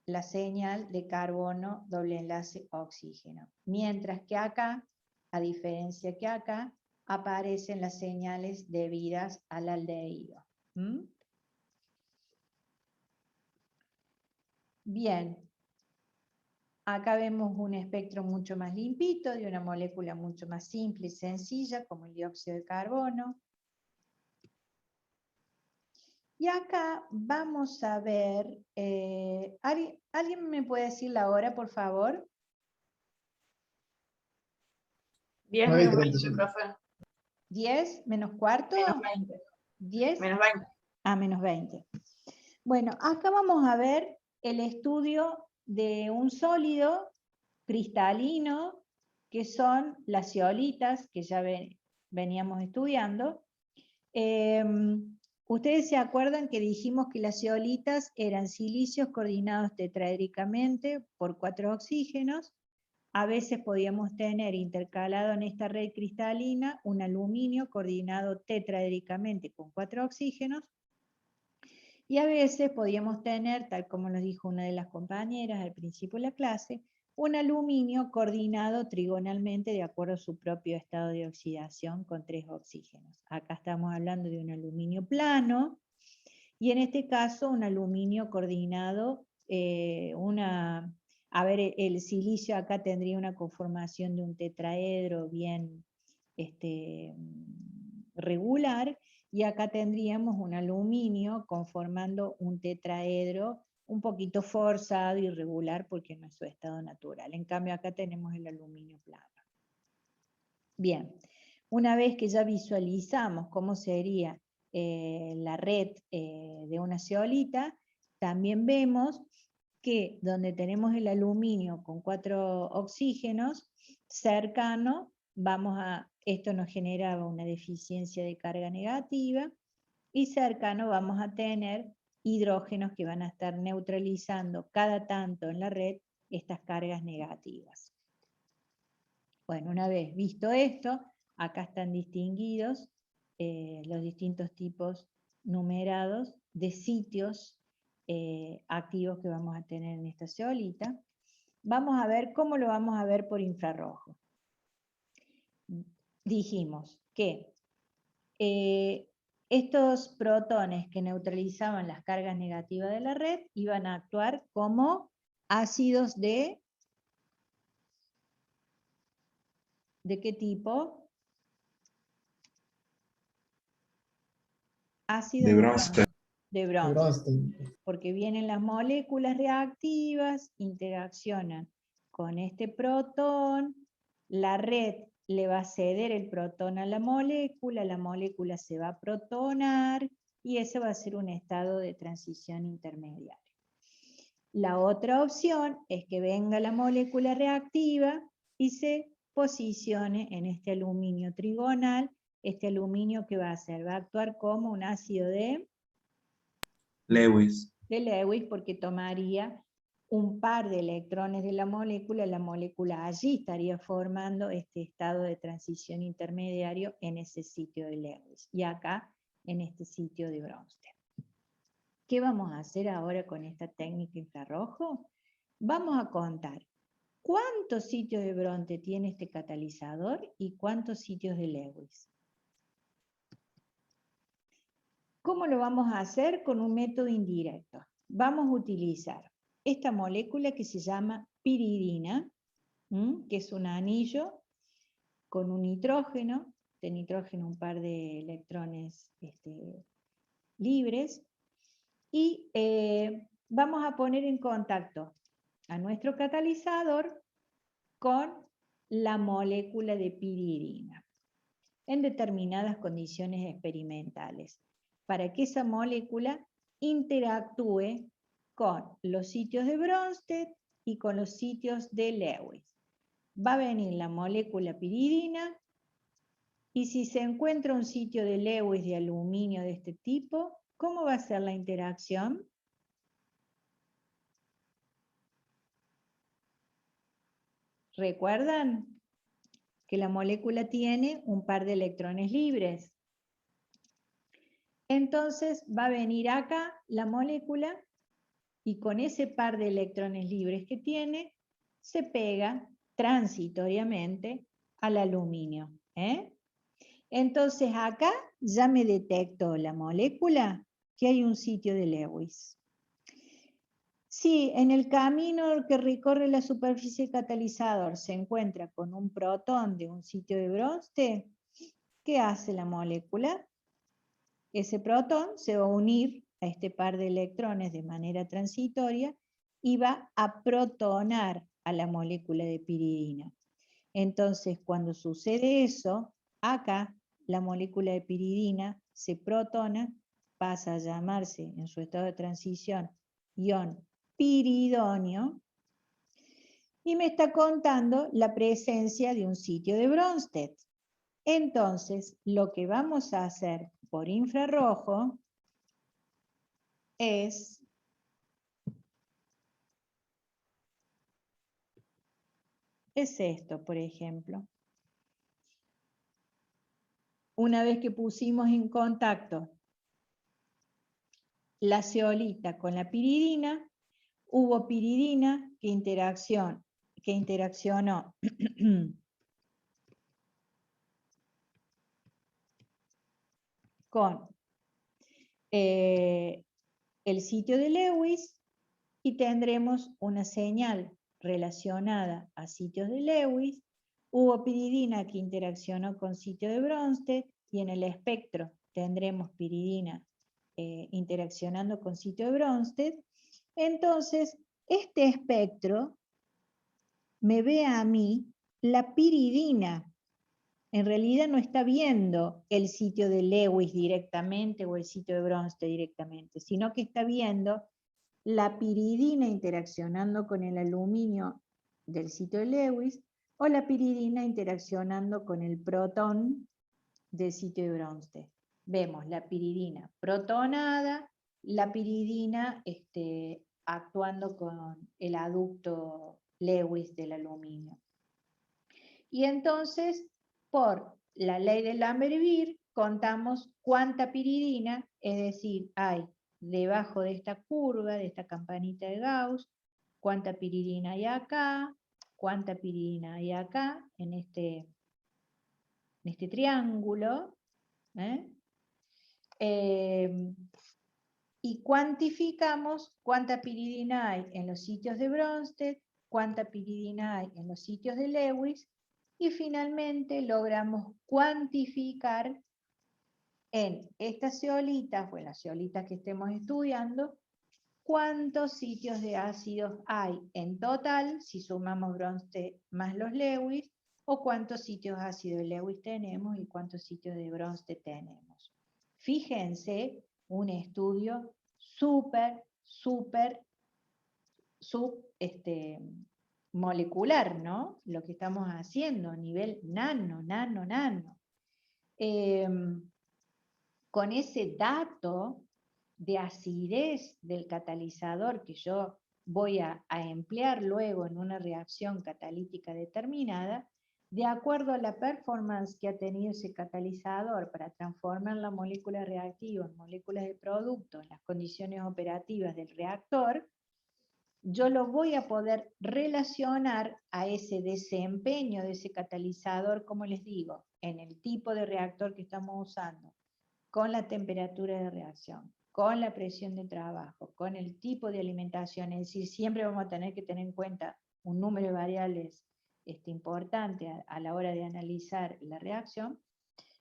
la señal de carbono doble enlace oxígeno. Mientras que acá, a diferencia que acá, aparecen las señales debidas al aldehído. Bien, acá vemos un espectro mucho más limpito, de una molécula mucho más simple y sencilla, como el dióxido de carbono. Y acá vamos a ver, ¿alguien me puede decir la hora, por favor? 10 menos 20, 9:35. profe. 10 menos cuarto. Menos 20. 10 Menos 20. a menos 20. Bueno, acá vamos a ver el estudio de un sólido cristalino, que son las zeolitas, que ya veníamos estudiando. Ustedes se acuerdan que dijimos que las zeolitas eran silicios coordinados tetraédricamente por 4 oxígenos. A veces podíamos tener intercalado en esta red cristalina un aluminio coordinado tetraédricamente con 4 oxígenos. Y a veces podíamos tener, tal como nos dijo una de las compañeras al principio de la clase, un aluminio coordinado trigonalmente de acuerdo a su propio estado de oxidación con 3 oxígenos. Acá estamos hablando de un aluminio plano, y en este caso un aluminio coordinado, el silicio acá tendría una conformación de un tetraedro bien regular, y acá tendríamos un aluminio conformando un tetraedro un poquito forzado, irregular, porque no es su estado natural. En cambio acá tenemos el aluminio plano. Bien, una vez que ya visualizamos cómo sería la red de una zeolita, también vemos que donde tenemos el aluminio con 4 oxígenos, cercano, esto nos generaba una deficiencia de carga negativa, y cercano vamos a tener hidrógenos que van a estar neutralizando cada tanto en la red estas cargas negativas. Bueno, una vez visto esto, acá están distinguidos los distintos tipos numerados de sitios activos que vamos a tener en esta zeolita. Vamos a ver cómo lo vamos a ver por infrarrojo. Dijimos que estos protones que neutralizaban las cargas negativas de la red iban a actuar como ácidos ¿de qué tipo? Ácidos De Bronsted. de bronce. Porque vienen las moléculas reactivas, interaccionan con este protón, la red le va a ceder el protón a la molécula se va a protonar, y ese va a ser un estado de transición intermediario. La otra opción es que venga la molécula reactiva y se posicione en este aluminio trigonal, este aluminio que va a hacer, va a actuar como un ácido de Lewis. porque tomaría un par de electrones de la molécula allí estaría formando este estado de transición intermediario en ese sitio de Lewis, y acá en este sitio de Bronsted. ¿Qué vamos a hacer ahora con esta técnica infrarrojo? Vamos a contar cuántos sitios de Bronsted tiene este catalizador y cuántos sitios de Lewis. ¿Cómo lo vamos a hacer? Con un método indirecto. Vamos a utilizar esta molécula que se llama piridina, que es un anillo con un nitrógeno, de nitrógeno un par de electrones libres, y vamos a poner en contacto a nuestro catalizador con la molécula de piridina en determinadas condiciones experimentales, para que esa molécula interactúe con los sitios de Bronsted y con los sitios de Lewis. Va a venir la molécula piridina, y si se encuentra un sitio de Lewis de aluminio de este tipo, ¿cómo va a ser la interacción? ¿Recuerdan que la molécula tiene un par de electrones libres? Entonces va a venir acá la molécula, y con ese par de electrones libres que tiene, se pega transitoriamente al aluminio. Entonces acá ya me detectó la molécula que hay un sitio de Lewis. Si en el camino que recorre la superficie catalizador se encuentra con un protón de un sitio de Bronsted, ¿qué hace la molécula? Ese protón se va a unir a este par de electrones de manera transitoria y va a protonar a la molécula de piridina. Entonces, cuando sucede eso, acá la molécula de piridina se protona pasa a llamarse en su estado de transición ion piridonio, y me está contando la presencia de un sitio de Bronsted. Entonces, lo que vamos a hacer por infrarrojo es esto, por ejemplo. Una vez que pusimos en contacto la zeolita con la piridina, hubo piridina que interaccionó con el sitio de Lewis y tendremos una señal relacionada a sitios de Lewis. Hubo piridina que interaccionó con sitio de Bronsted y en el espectro tendremos piridina interaccionando con sitio de Bronsted. Entonces, este espectro me ve a mí la piridina. En realidad no está viendo el sitio de Lewis directamente o el sitio de Bronsted directamente, sino que está viendo la piridina interaccionando con el aluminio del sitio de Lewis o la piridina interaccionando con el protón del sitio de Bronsted. Vemos la piridina protonada, la piridina actuando con el aducto Lewis del aluminio. Y entonces, por la ley de Lambert-Beer, contamos cuánta piridina, es decir, hay debajo de esta curva, de esta campanita de Gauss, cuánta piridina hay acá, cuánta piridina hay acá, en este triángulo, y cuantificamos cuánta piridina hay en los sitios de Bronsted, cuánta piridina hay en los sitios de Lewis, y finalmente logramos cuantificar en estas zeolitas, o en las zeolitas que estemos estudiando, cuántos sitios de ácidos hay en total, si sumamos Bronsted más los Lewis, o cuántos sitios ácidos de Lewis tenemos y cuántos sitios de Bronsted tenemos. Fíjense, un estudio súper molecular, ¿no? Lo que estamos haciendo a nivel nano. Con ese dato de acidez del catalizador que yo voy a emplear luego en una reacción catalítica determinada, de acuerdo a la performance que ha tenido ese catalizador para transformar la molécula reactiva en moléculas de producto en las condiciones operativas del reactor, yo lo voy a poder relacionar a ese desempeño de ese catalizador, como les digo, en el tipo de reactor que estamos usando, con la temperatura de reacción, con la presión de trabajo, con el tipo de alimentación. Es decir, siempre vamos a tener que tener en cuenta un número de variables importante a la hora de analizar la reacción,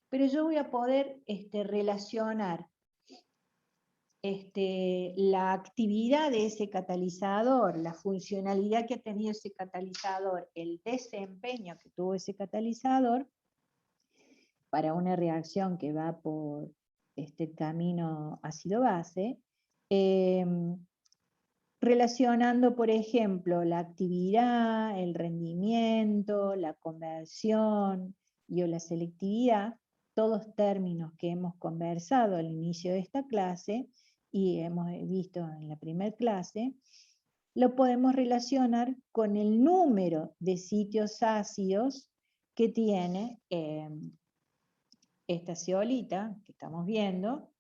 pero yo voy a poder relacionar la actividad de ese catalizador, la funcionalidad que ha tenido ese catalizador, el desempeño que tuvo ese catalizador para una reacción que va por este camino ácido-base, relacionando, por ejemplo, la actividad, el rendimiento, la conversión y o la selectividad, todos términos que hemos conversado al inicio de esta clase y hemos visto en la primera clase, lo podemos relacionar con el número de sitios ácidos que tiene esta zeolita que estamos viendo,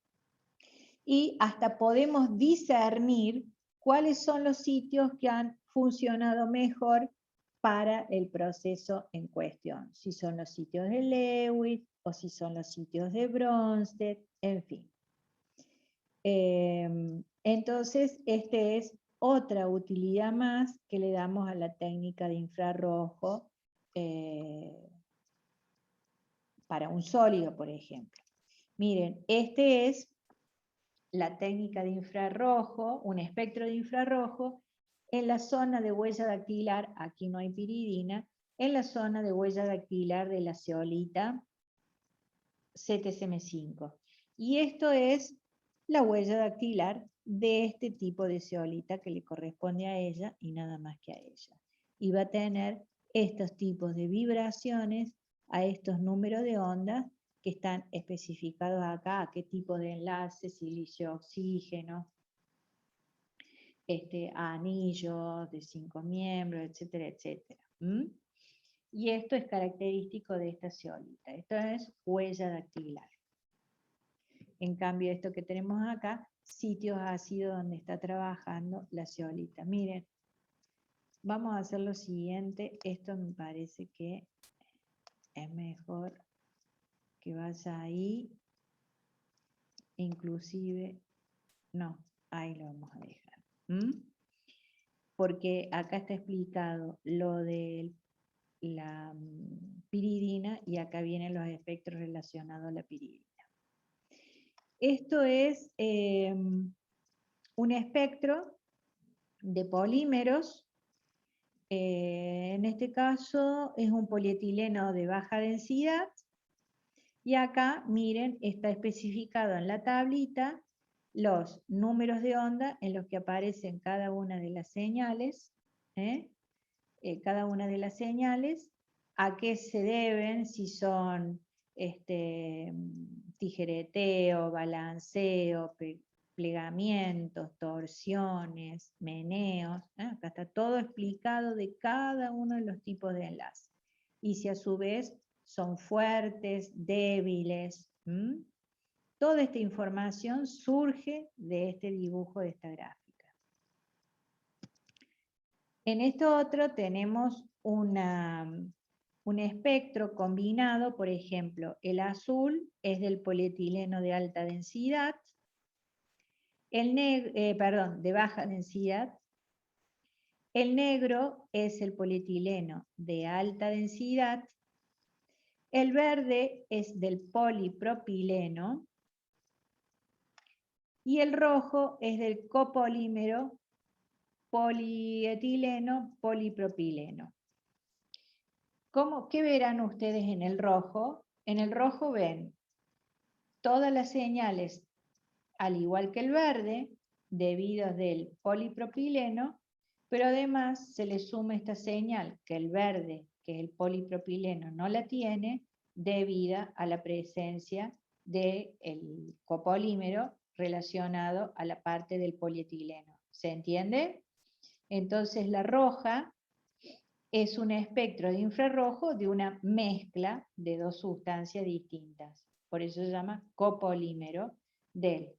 y hasta podemos discernir cuáles son los sitios que han funcionado mejor para el proceso en cuestión, si son los sitios de Lewis o si son los sitios de Bronsted, en fin. Entonces, esta es otra utilidad más que le damos a la técnica de infrarrojo para un sólido, por ejemplo. Miren, este es la técnica de infrarrojo, un espectro de infrarrojo, en la zona de huella dactilar, aquí no hay piridina, en la zona de huella dactilar de la zeolita ZSM5. Y esto es la huella dactilar de este tipo de zeolita que le corresponde a ella y nada más que a ella. Y va a tener estos tipos de vibraciones a estos números de ondas que están especificados acá, a qué tipo de enlace, silicio, oxígeno, anillos de 5 miembros, etcétera, etcétera. Y esto es característico de esta zeolita. Esto es huella dactilar. En cambio, esto que tenemos acá, sitios ácidos donde está trabajando la zeolita. Miren, vamos a hacer lo siguiente. Esto me parece que es mejor que vaya ahí. Inclusive, no, ahí lo vamos a dejar. Porque acá está explicado lo de la piridina y acá vienen los efectos relacionados a la piridina. Esto es un espectro de polímeros. En este caso es un polietileno de baja densidad. Y acá, miren, está especificado en la tablita los números de onda en los que aparecen cada una de las señales. Cada una de las señales, a qué se deben, si son tijereteo, balanceo, plegamientos, torsiones, meneos. Acá está todo explicado de cada uno de los tipos de enlaces. Y si a su vez son fuertes, débiles. Toda esta información surge de este dibujo, de esta gráfica. En esto otro tenemos un espectro combinado, por ejemplo, el azul es del polietileno de alta densidad, de baja densidad, el negro es el polietileno de alta densidad, el verde es del polipropileno y el rojo es del copolímero polietileno, polipropileno. ¿Qué verán ustedes en el rojo? En el rojo ven todas las señales, al igual que el verde, debidas del polipropileno, pero además se le suma esta señal que el verde, que es el polipropileno, no la tiene, debida a la presencia del copolímero relacionado a la parte del polietileno. ¿Se entiende? Entonces la roja es un espectro de infrarrojo de una mezcla de dos sustancias distintas. Por eso se llama copolímero del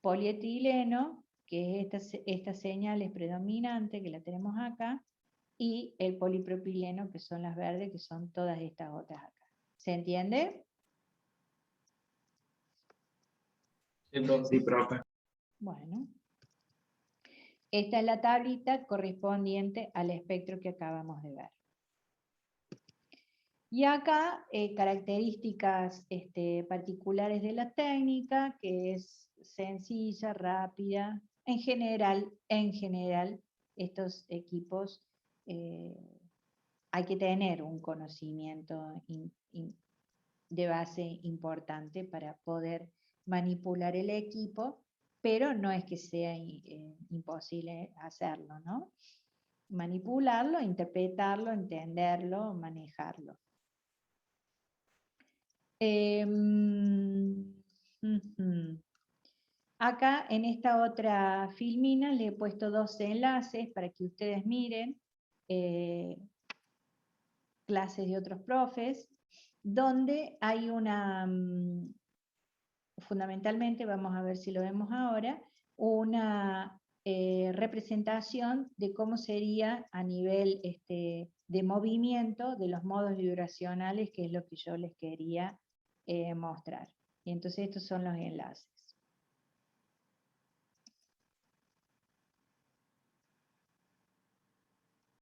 polietileno, que es esta señal es predominante, que la tenemos acá, y el polipropileno, que son las verdes, que son todas estas otras acá. ¿Se entiende? Sí, profe. Bueno. Esta es la tablita correspondiente al espectro que acabamos de ver. Y acá, características particulares de la técnica, que es sencilla, rápida. En general, estos equipos hay que tener un conocimiento de base importante para poder manipular el equipo, pero no es que sea imposible hacerlo, ¿no? Manipularlo, interpretarlo, entenderlo, manejarlo. Acá en esta otra filmina le he puesto dos enlaces para que ustedes miren, clases de otros profes, donde hay una, fundamentalmente, vamos a ver si lo vemos ahora, una representación de cómo sería a nivel de movimiento de los modos vibracionales, que es lo que yo les quería mostrar. Y entonces estos son los enlaces.